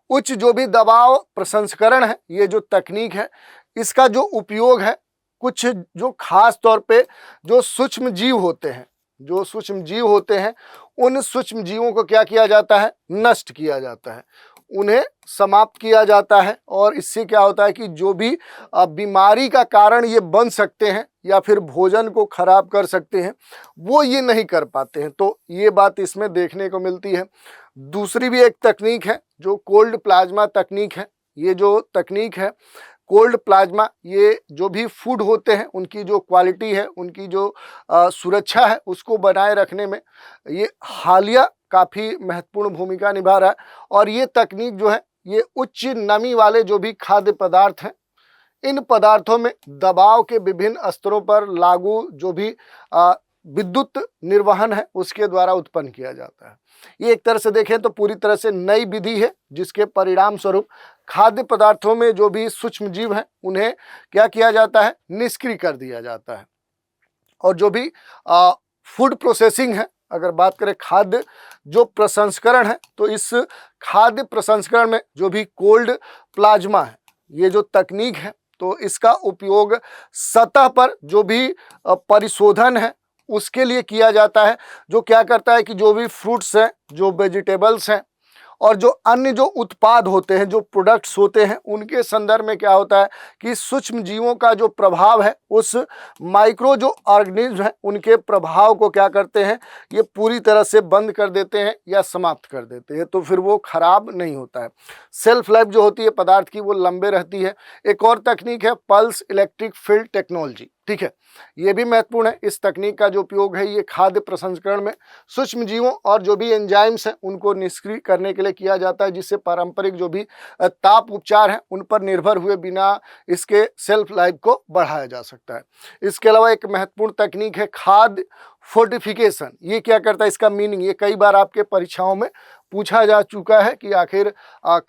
Speaker 1: उच्च जो भी दबाव प्रसंस्करण है, ये जो तकनीक है, इसका जो उपयोग है, कुछ जो खास तौर पे जो सूक्ष्म जीव होते हैं, जो सूक्ष्म जीव होते हैं, उन सूक्ष्म जीवों को क्या किया जाता है, नष्ट किया जाता है, उन्हें समाप्त किया जाता है। और इससे क्या होता है कि जो भी बीमारी का कारण ये बन सकते हैं या फिर भोजन को खराब कर सकते हैं, वो ये नहीं कर पाते हैं। तो ये बात इसमें देखने को मिलती है। दूसरी भी एक तकनीक है जो कोल्ड प्लाज्मा तकनीक है। ये जो तकनीक है कोल्ड प्लाज्मा, ये जो भी फूड होते हैं उनकी जो क्वालिटी है, उनकी जो सुरक्षा है, उसको बनाए रखने में ये हालिया काफ़ी महत्वपूर्ण भूमिका निभा रहा है। और ये तकनीक जो है, ये उच्च नमी वाले जो भी खाद्य पदार्थ हैं, इन पदार्थों में दबाव के विभिन्न स्तरों पर लागू जो भी विद्युत निर्वहन है उसके द्वारा उत्पन्न किया जाता है। ये एक तरह से देखें तो पूरी तरह से नई विधि है, जिसके परिणाम स्वरूप खाद्य पदार्थों में जो भी सूक्ष्म जीव हैं उन्हें क्या किया जाता है, निष्क्रिय कर दिया जाता है। और जो भी फूड प्रोसेसिंग है, अगर बात करें खाद्य जो प्रसंस्करण है, तो इस खाद्य प्रसंस्करण में जो भी कोल्ड प्लाज्मा है, ये जो तकनीक है, तो इसका उपयोग सतह पर जो भी परिशोधन है उसके लिए किया जाता है, जो क्या करता है कि जो भी फ्रूट्स हैं, जो वेजिटेबल्स हैं और जो अन्य जो उत्पाद होते हैं, जो प्रोडक्ट्स होते हैं, उनके संदर्भ में क्या होता है कि सूक्ष्म जीवों का जो प्रभाव है, उस माइक्रो जो ऑर्गेनिज्म है उनके प्रभाव को क्या करते हैं, ये पूरी तरह से बंद कर देते हैं या समाप्त कर देते हैं। तो फिर वो खराब नहीं होता है, सेल्फ लाइफ जो होती है पदार्थ की वो लंबे रहती है। एक और तकनीक है पल्स इलेक्ट्रिक फील्ड टेक्नोलॉजी, ठीक है, ये भी महत्वपूर्ण है। इस तकनीक का जो उपयोग है ये खाद्य प्रसंस्करण में सूक्ष्म जीवों और जो भी एंजाइम्स हैं उनको निष्क्रिय करने के लिए किया जाता है, जिससे पारंपरिक जो भी ताप उपचार हैं उन पर निर्भर हुए बिना इसके सेल्फ लाइफ को बढ़ाया जा सकता है। इसके अलावा एक महत्वपूर्ण तकनीक है खाद्य फोर्टिफिकेशन। ये क्या करता है, इसका मीनिंग ये कई बार आपके परीक्षाओं में पूछा जा चुका है कि आखिर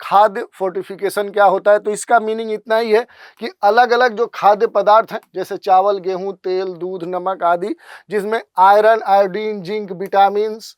Speaker 1: खाद्य फोर्टिफिकेशन क्या होता है। तो इसका मीनिंग इतना ही है कि अलग अलग जो खाद्य पदार्थ हैं, जैसे चावल, गेहूं, तेल, दूध, नमक आदि, जिसमें आयरन, आयोडीन, जिंक, विटामिन्स,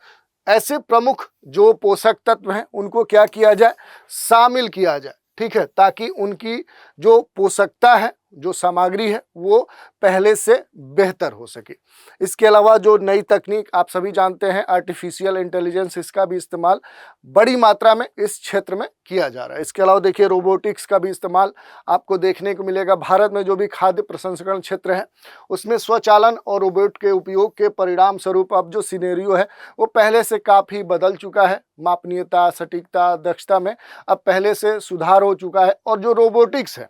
Speaker 1: ऐसे प्रमुख जो पोषक तत्व हैं उनको क्या किया जाए, शामिल किया जाए, ठीक है, ताकि उनकी जो पोषकता है, जो सामग्री है, वो पहले से बेहतर हो सके। इसके अलावा जो नई तकनीक आप सभी जानते हैं आर्टिफिशियल इंटेलिजेंस, इसका भी इस्तेमाल बड़ी मात्रा में इस क्षेत्र में किया जा रहा है। इसके अलावा देखिए रोबोटिक्स का भी इस्तेमाल आपको देखने को मिलेगा। भारत में जो भी खाद्य प्रसंस्करण क्षेत्र है उसमें स्वचालन और रोबोट के उपयोग के परिणाम स्वरूप अब जो सिनेरियो है वो पहले से काफ़ी बदल चुका है। मापनीयता, सटीकता, दक्षता में अब पहले से सुधार हो चुका है। और जो रोबोटिक्स है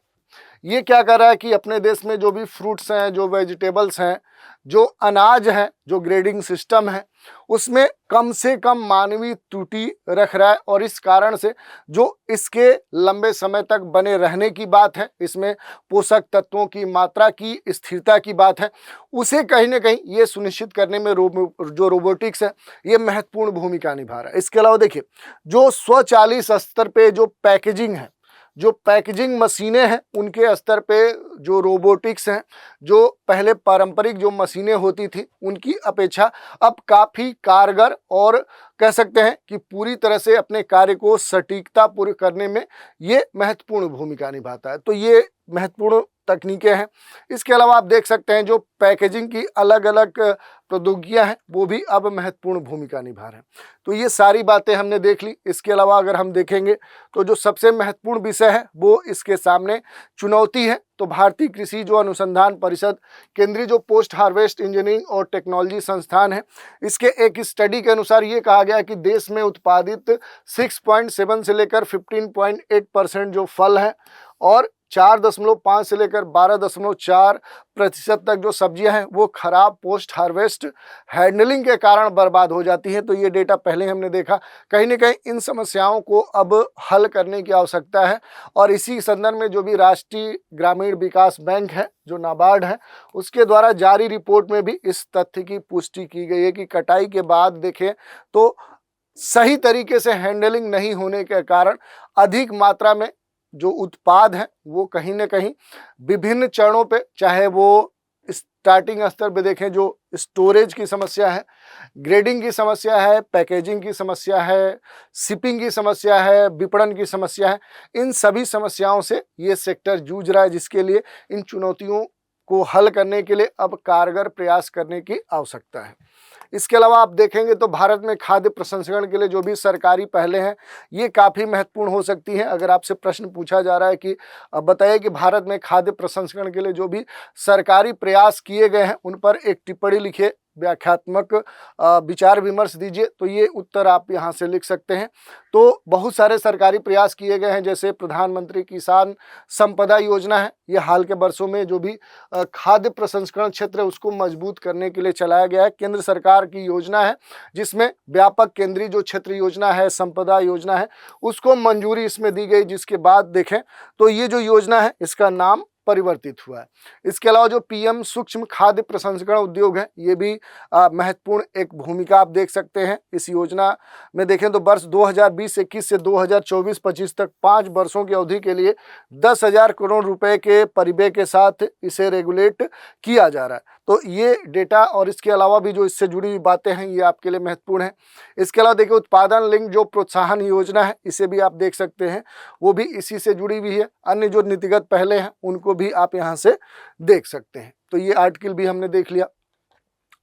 Speaker 1: ये क्या कर रहा है कि अपने देश में जो भी फ्रूट्स हैं, जो वेजिटेबल्स हैं, जो अनाज है, जो ग्रेडिंग सिस्टम है, उसमें कम से कम मानवीय त्रुटि रख रहा है। और इस कारण से जो इसके लंबे समय तक बने रहने की बात है, इसमें पोषक तत्वों की मात्रा की स्थिरता की बात है, उसे कहीं ना कहीं ये सुनिश्चित करने में जो रोबोटिक्स है ये महत्वपूर्ण भूमिका निभा रहा है। इसके अलावा देखिए जो स्वचालित स्तर पे जो पैकेजिंग है, जो पैकेजिंग मशीनें हैं, उनके स्तर पे जो रोबोटिक्स हैं, जो पहले पारंपरिक जो मशीनें होती थी उनकी अपेक्षा अब काफ़ी कारगर और कह सकते हैं कि पूरी तरह से अपने कार्य को सटीकता पूर्ण करने में ये महत्वपूर्ण भूमिका निभाता है। तो ये महत्वपूर्ण तकनीकें हैं। इसके अलावा आप देख सकते हैं जो पैकेजिंग की अलग अलग प्रौद्योगिकियां हैं वो भी अब महत्वपूर्ण भूमिका निभा रहे हैं। तो ये सारी बातें हमने देख ली। इसके अलावा अगर हम देखेंगे तो जो सबसे महत्वपूर्ण विषय है वो इसके सामने चुनौती है। तो भारतीय कृषि जो अनुसंधान परिषद, केंद्रीय जो पोस्ट हार्वेस्ट इंजीनियरिंग और टेक्नोलॉजी संस्थान है, इसके एक स्टडी के अनुसार ये कहा गया कि देश में उत्पादित 6.7 से लेकर 15.8% जो फल है और 4.5 से लेकर 12.4% तक जो सब्जियां हैं वो खराब पोस्ट हार्वेस्ट हैंडलिंग के कारण बर्बाद हो जाती हैं। तो ये डेटा पहले हमने देखा। कहीं ना कहीं इन समस्याओं को अब हल करने की आवश्यकता है और इसी संदर्भ में जो भी राष्ट्रीय ग्रामीण विकास बैंक है, जो नाबार्ड है, उसके द्वारा जारी रिपोर्ट में भी इस तथ्य की पुष्टि की गई है कि कटाई के बाद देखें तो सही तरीके से हैंडलिंग नहीं होने के कारण अधिक मात्रा में जो उत्पाद है वो कहीं ना कहीं विभिन्न चरणों पे, चाहे वो स्टार्टिंग स्तर पे देखें जो स्टोरेज की समस्या है, ग्रेडिंग की समस्या है, पैकेजिंग की समस्या है, शिपिंग की समस्या है, विपणन की समस्या है, इन सभी समस्याओं से ये सेक्टर जूझ रहा है, जिसके लिए इन चुनौतियों को हल करने के लिए अब कारगर प्रयास करने की आवश्यकता है। इसके अलावा आप देखेंगे तो भारत में खाद्य प्रसंस्करण के लिए जो भी सरकारी पहलें हैं ये काफ़ी महत्वपूर्ण हो सकती हैं। अगर आपसे प्रश्न पूछा जा रहा है कि बताइए कि भारत में खाद्य प्रसंस्करण के लिए जो भी सरकारी प्रयास किए गए हैं उन पर एक टिप्पणी लिखिए, व्याख्यात्मक विचार विमर्श दीजिए, तो ये उत्तर आप यहाँ से लिख सकते हैं। तो बहुत सारे सरकारी प्रयास किए गए हैं, जैसे प्रधानमंत्री किसान संपदा योजना है, ये हाल के वर्षों में जो भी खाद्य प्रसंस्करण क्षेत्र है उसको मजबूत करने के लिए चलाया गया है। केंद्र सरकार की योजना है जिसमें व्यापक केंद्रीय जो क्षेत्र योजना है, संपदा योजना है, उसको मंजूरी इसमें दी गई, जिसके बाद देखें तो ये जो योजना है इसका नाम परिवर्तित हुआ है। इसके अलावा जो पीएम सूक्ष्म खाद्य प्रसंस्करण उद्योग है ये भी महत्वपूर्ण एक भूमिका आप देख सकते हैं। इस योजना में देखें तो वर्ष 2020-21 से 2024-25 तक 5 वर्षों की अवधि के लिए 10,000 करोड़ रुपए के परिव्यय के साथ इसे रेगुलेट किया जा रहा है। तो ये डेटा और इसके अलावा भी जो इससे जुड़ी हुई बातें हैं ये आपके लिए महत्वपूर्ण है। इसके अलावा देखिए उत्पादन लिंक जो प्रोत्साहन योजना है इसे भी आप देख सकते हैं, वो भी इसी से जुड़ी हुई है। अन्य जो नीतिगत पहले हैं उनको भी आप यहाँ से देख सकते हैं। तो ये आर्टिकल भी हमने देख लिया।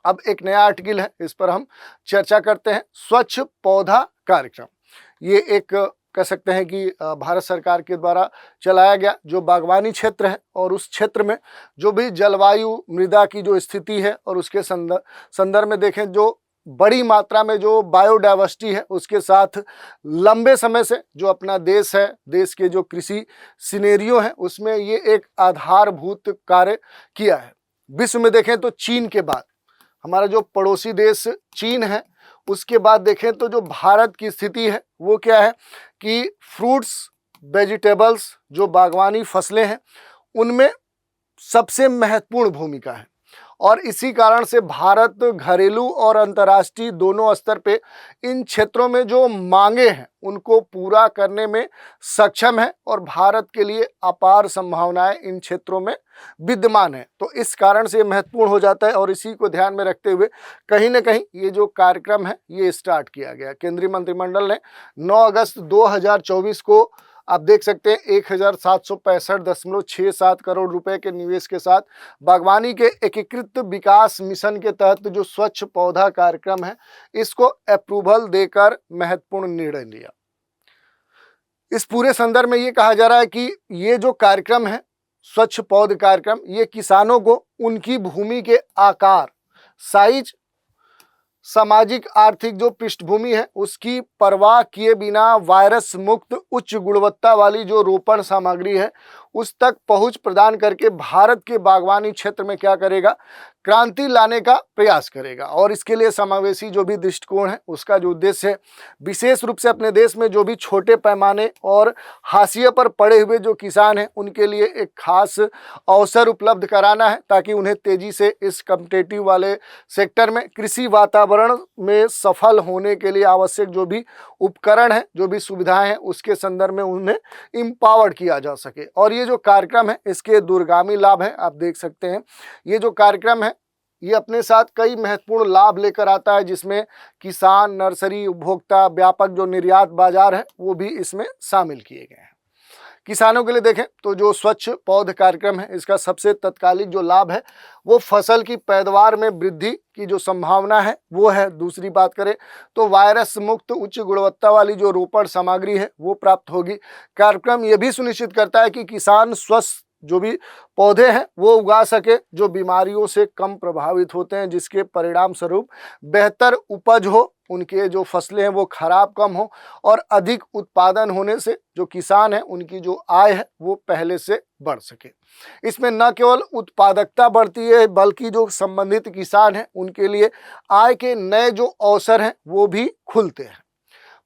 Speaker 1: अब एक नया आर्टिकल है, इस पर हम चर्चा करते हैं। स्वच्छ पौधा कार्यक्रम, ये एक कह सकते हैं कि भारत सरकार के द्वारा चलाया गया जो बागवानी क्षेत्र है और उस क्षेत्र में जो भी जलवायु मृदा की जो स्थिति है और उसके संदर्भ में देखें जो बड़ी मात्रा में जो बायोडाइवर्सिटी है उसके साथ लंबे समय से जो अपना देश है, देश के जो कृषि सिनेरियो है उसमें ये एक आधारभूत कार्य किया है। विश्व में देखें तो चीन के बाद हमारा जो पड़ोसी देश चीन है, उसके बाद देखें तो जो भारत की स्थिति है वो क्या है कि फ्रूट्स, वेजिटेबल्स, जो बागवानी फसलें हैं उनमें सबसे महत्वपूर्ण भूमिका है और इसी कारण से भारत घरेलू और अंतर्राष्ट्रीय दोनों स्तर पे इन क्षेत्रों में जो मांगे हैं उनको पूरा करने में सक्षम है और भारत के लिए अपार संभावनाएं इन क्षेत्रों में विद्यमान है। तो इस कारण से ये महत्वपूर्ण हो जाता है और इसी को ध्यान में रखते हुए कहीं ना कहीं ये जो कार्यक्रम है ये स्टार्ट किया गया। केंद्रीय मंत्रिमंडल ने 9 अगस्त 2024 को आप देख सकते हैं 1765.67 करोड़ रुपए के निवेश के साथ बागवानी के एकीकृत विकास मिशन के तहत जो स्वच्छ पौधा कार्यक्रम है इसको अप्रूवल देकर महत्वपूर्ण निर्णय लिया। इस पूरे संदर्भ में ये कहा जा रहा है कि ये जो कार्यक्रम है स्वच्छ पौध कार्यक्रम, ये किसानों को उनकी भूमि के आकार, साइज, सामाजिक आर्थिक जो पृष्ठभूमि है उसकी परवाह किए बिना वायरस मुक्त उच्च गुणवत्ता वाली जो रोपण सामग्री है उस तक पहुंच प्रदान करके भारत के बागवानी क्षेत्र में क्या करेगा, क्रांति लाने का प्रयास करेगा। और इसके लिए समावेशी जो भी दृष्टिकोण है उसका जो उद्देश्य है विशेष रूप से अपने देश में जो भी छोटे पैमाने और हाशिए पर पड़े हुए जो किसान हैं उनके लिए एक खास अवसर उपलब्ध कराना है ताकि उन्हें तेजी से इस कॉम्पिटिटिव वाले सेक्टर में कृषि वातावरण में सफल होने के लिए आवश्यक जो भी उपकरण है, जो भी सुविधाएं हैं उसके संदर्भ में उन्हें एम्पावर्ड किया जा सके। और ये जो कार्यक्रम है इसके दूरगामी लाभ हैं, आप देख सकते हैं। ये जो कार्यक्रम है ये अपने साथ कई महत्वपूर्ण लाभ लेकर आता है जिसमें किसान, नर्सरी, उपभोक्ता, व्यापक जो निर्यात बाजार है वो भी इसमें शामिल किए गए हैं। किसानों के लिए देखें तो जो स्वच्छ पौध कार्यक्रम है, इसका सबसे तत्कालिक जो लाभ है वो फसल की पैदावार में वृद्धि की जो संभावना है वो है। दूसरी बात करें तो वायरस मुक्त उच्च गुणवत्ता वाली जो रोपण सामग्री है वो प्राप्त होगी। कार्यक्रम ये भी सुनिश्चित करता है कि किसान स्वस्थ जो भी पौधे हैं वो उगा सके जो बीमारियों से कम प्रभावित होते हैं, जिसके परिणाम स्वरूप बेहतर उपज हो, उनके जो फसलें हैं वो खराब कम हो और अधिक उत्पादन होने से जो किसान है उनकी जो आय है वो पहले से बढ़ सके। इसमें न केवल उत्पादकता बढ़ती है बल्कि जो संबंधित किसान हैं उनके लिए आय के नए जो अवसर हैं वो भी खुलते हैं।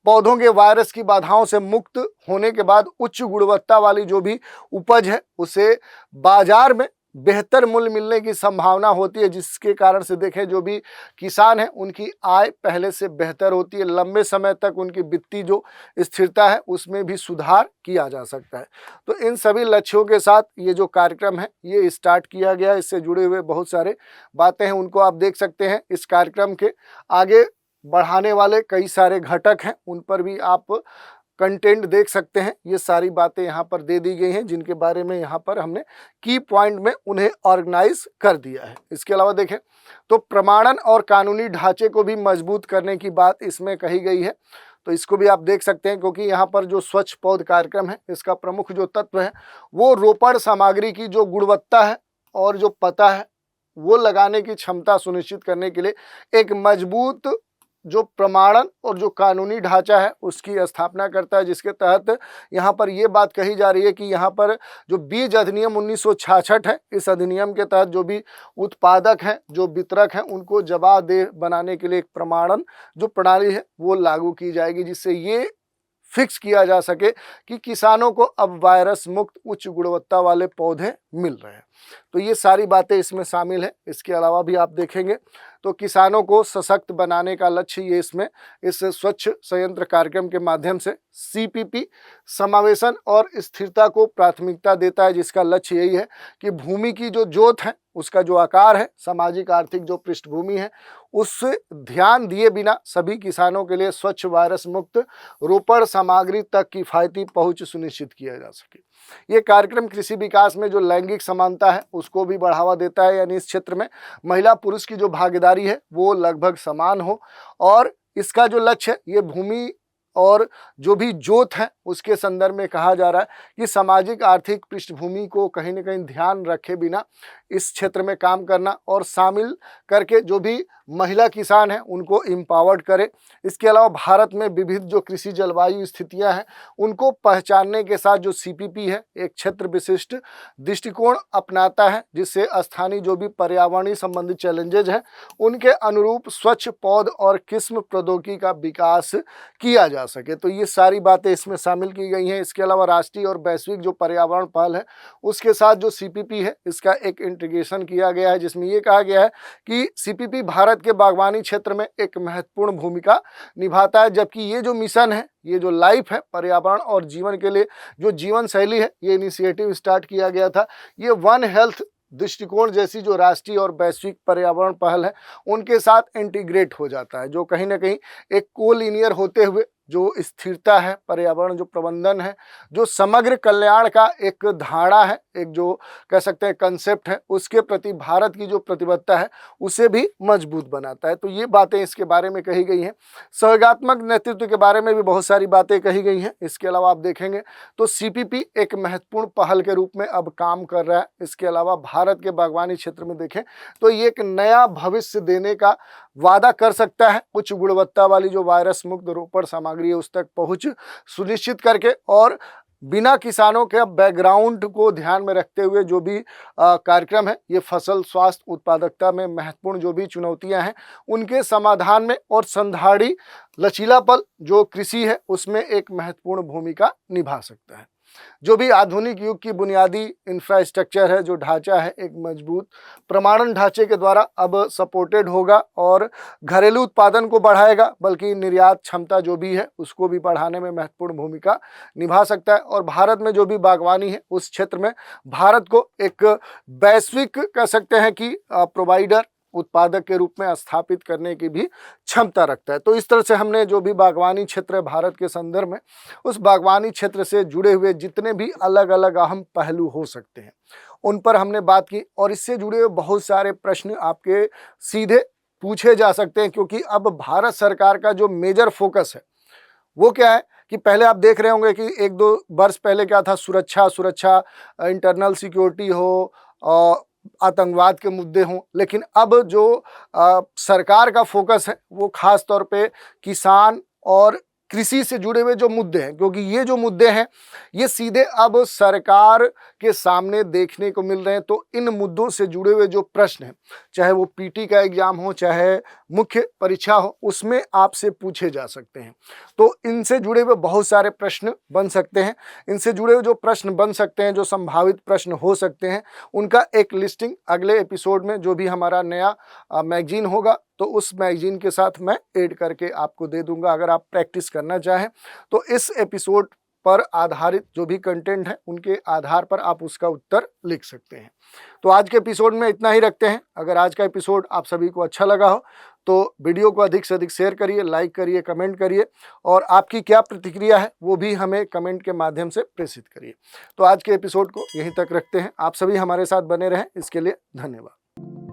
Speaker 1: पौधों के वायरस की बाधाओं से मुक्त होने के बाद उच्च गुणवत्ता वाली जो भी उपज है उसे बाजार में बेहतर मूल्य मिलने की संभावना होती है, जिसके कारण से देखें जो भी किसान है उनकी आय पहले से बेहतर होती है। लंबे समय तक उनकी वित्तीय जो स्थिरता है उसमें भी सुधार किया जा सकता है। तो इन सभी लक्ष्यों के साथ ये जो कार्यक्रम है ये स्टार्ट किया गया। इससे जुड़े हुए बहुत सारे बातें हैं उनको आप देख सकते हैं। इस कार्यक्रम के आगे बढ़ाने वाले कई सारे घटक हैं, उन पर भी आप कंटेंट देख सकते हैं। ये सारी बातें यहाँ पर दे दी गई हैं जिनके बारे में यहाँ पर हमने की पॉइंट में उन्हें ऑर्गेनाइज कर दिया है। इसके अलावा देखें तो प्रमाणन और कानूनी ढांचे को भी मजबूत करने की बात इसमें कही गई है। तो इसको भी आप देख सकते हैं क्योंकि यहाँ पर जो स्वच्छ पौध कार्यक्रम है इसका प्रमुख जो तत्व है वो रोपण सामग्री की जो गुणवत्ता है और जो पता है वो लगाने की क्षमता सुनिश्चित करने के लिए एक मजबूत जो प्रमाणन और जो कानूनी ढांचा है उसकी स्थापना करता है, जिसके तहत यहाँ पर ये बात कही जा रही है कि यहाँ पर जो बीज अधिनियम 1966 है, इस अधिनियम के तहत जो भी उत्पादक हैं, जो वितरक हैं, उनको जवाबदेह बनाने के लिए एक प्रमाणन जो प्रणाली है वो लागू की जाएगी, जिससे ये फिक्स किया जा सके कि किसानों को अब वायरस मुक्त उच्च गुणवत्ता वाले पौधे मिल रहे हैं। तो ये सारी बातें इसमें शामिल है। इसके अलावा भी आप देखेंगे तो किसानों को सशक्त बनाने का लक्ष्य ये इसमें इस स्वच्छ संयंत्र कार्यक्रम के माध्यम से सीपीपी समावेशन और स्थिरता को प्राथमिकता देता है, जिसका लक्ष्य यही है कि भूमि की जो जोत है उसका जो आकार है, सामाजिक आर्थिक जो पृष्ठभूमि है, उससे ध्यान दिए बिना सभी किसानों के लिए स्वच्छ वायरस मुक्त रोपण सामग्री तक किफायती पहुंच सुनिश्चित किया जा सके। ये कार्यक्रम कृषि विकास में जो लैंगिक समानता है उसको भी बढ़ावा देता है, यानी इस क्षेत्र में महिला पुरुष की जो भागीदारी है वो लगभग समान हो। और इसका जो लक्ष्य है ये भूमि और जो भी जोत है उसके संदर्भ में कहा जा रहा है कि सामाजिक आर्थिक पृष्ठभूमि को कहीं ना कहीं ध्यान रखे बिना इस क्षेत्र में काम करना और शामिल करके जो भी महिला किसान हैं उनको एम्पावर्ड करे। इसके अलावा भारत में विविध जो कृषि जलवायु स्थितियां हैं उनको पहचानने के साथ जो सीपीपी है एक क्षेत्र विशिष्ट दृष्टिकोण अपनाता है, जिससे स्थानीय जो भी पर्यावरणीय संबंधित चैलेंजेज हैं उनके अनुरूप स्वच्छ पौध और किस्म प्रौद्योगिकी का विकास किया जा सके। तो ये सारी बातें इसमें शामिल की गई हैं। इसके अलावा राष्ट्रीय और वैश्विक जो पर्यावरण पहल है उसके साथ जो सीपीपी है इसका एक इंटीग्रेशन किया गया है, जिसमें ये कहा गया है कि सीपीपी भारत के बागवानी क्षेत्र में एक महत्वपूर्ण भूमिका निभाता है, जबकि ये जो मिशन है, ये जो लाइफ है, पर्यावरण और जीवन के लिए जो जीवन शैली है, ये इनिशिएटिव स्टार्ट किया गया था। ये वन हेल्थ दृष्टिकोण जैसी जो राष्ट्रीय और वैश्विक पर्यावरण पहल है उनके साथ इंटीग्रेट हो जाता है, जो कहीं ना कहीं एक कोलिनियर होते हुए जो स्थिरता है, पर्यावरण जो प्रबंधन है, जो समग्र कल्याण का एक धारणा है, एक जो कह सकते हैं कंसेप्ट है, उसके प्रति भारत की जो प्रतिबद्धता है उसे भी मजबूत बनाता है। तो ये बातें इसके बारे में कही गई हैं। सहयोगात्मक नेतृत्व के बारे में भी बहुत सारी बातें कही गई हैं। इसके अलावा आप देखेंगे तो सीपीपी एक महत्वपूर्ण पहल के रूप में अब काम कर रहा है। इसके अलावा भारत के बागवानी क्षेत्र में देखें तो ये एक नया भविष्य देने का वादा कर सकता है, उच्च गुणवत्ता वाली जो वायरस मुक्त रोपण सामग्री है उस तक पहुंच सुनिश्चित करके, और बिना किसानों के बैकग्राउंड को ध्यान में रखते हुए जो भी कार्यक्रम है ये फसल स्वास्थ्य उत्पादकता में महत्वपूर्ण जो भी चुनौतियां हैं उनके समाधान में और संधाड़ी लचीलापन जो कृषि है उसमें एक महत्वपूर्ण भूमिका निभा सकता है। जो भी आधुनिक युग की बुनियादी इंफ्रास्ट्रक्चर है, जो ढांचा है, एक मजबूत प्रमाणन ढांचे के द्वारा अब सपोर्टेड होगा और घरेलू उत्पादन को बढ़ाएगा, बल्कि निर्यात क्षमता जो भी है उसको भी बढ़ाने में महत्वपूर्ण भूमिका निभा सकता है। और भारत में जो भी बागवानी है उस क्षेत्र में भारत को एक वैश्विक कह सकते हैं कि प्रोवाइडर उत्पादक के रूप में स्थापित करने की भी क्षमता रखता है। तो इस तरह से हमने जो भी बागवानी क्षेत्र है भारत के संदर्भ में, उस बागवानी क्षेत्र से जुड़े हुए जितने भी अलग अलग अहम पहलू हो सकते हैं उन पर हमने बात की, और इससे जुड़े हुए बहुत सारे प्रश्न आपके सीधे पूछे जा सकते हैं, क्योंकि अब भारत सरकार का जो मेजर फोकस है वो क्या है कि पहले आप देख रहे होंगे कि 1-2 वर्ष पहले क्या था, सुरक्षा, इंटरनल सिक्योरिटी हो, आतंकवाद के मुद्दे हों, लेकिन अब जो सरकार का फोकस है वो खास तौर पे किसान और कृषि से जुड़े हुए जो मुद्दे हैं, क्योंकि ये जो मुद्दे हैं ये सीधे अब सरकार के सामने देखने को मिल रहे हैं। तो इन मुद्दों से जुड़े हुए जो प्रश्न हैं, चाहे वो पीटी का एग्जाम हो, चाहे मुख्य परीक्षा हो, उसमें आपसे पूछे जा सकते हैं। तो इनसे जुड़े हुए बहुत सारे प्रश्न बन सकते हैं। इनसे जुड़े हुए जो प्रश्न बन सकते हैं, जो संभावित प्रश्न हो सकते हैं, उनका एक लिस्टिंग अगले एपिसोड में जो भी हमारा नया मैगजीन होगा तो उस मैगजीन के साथ मैं ऐड करके आपको दे दूंगा। अगर आप प्रैक्टिस करना चाहें तो इस एपिसोड पर आधारित जो भी कंटेंट है उनके आधार पर आप उसका उत्तर लिख सकते हैं। तो आज के एपिसोड में इतना ही रखते हैं। अगर आज का एपिसोड आप सभी को अच्छा लगा हो तो वीडियो को अधिक से अधिक शेयर करिए, लाइक करिए, कमेंट करिए, और आपकी क्या प्रतिक्रिया है वो भी हमें कमेंट के माध्यम से प्रेषित करिए। तो आज के एपिसोड को यहीं तक रखते हैं। आप सभी हमारे साथ बने रहें, इसके लिए धन्यवाद।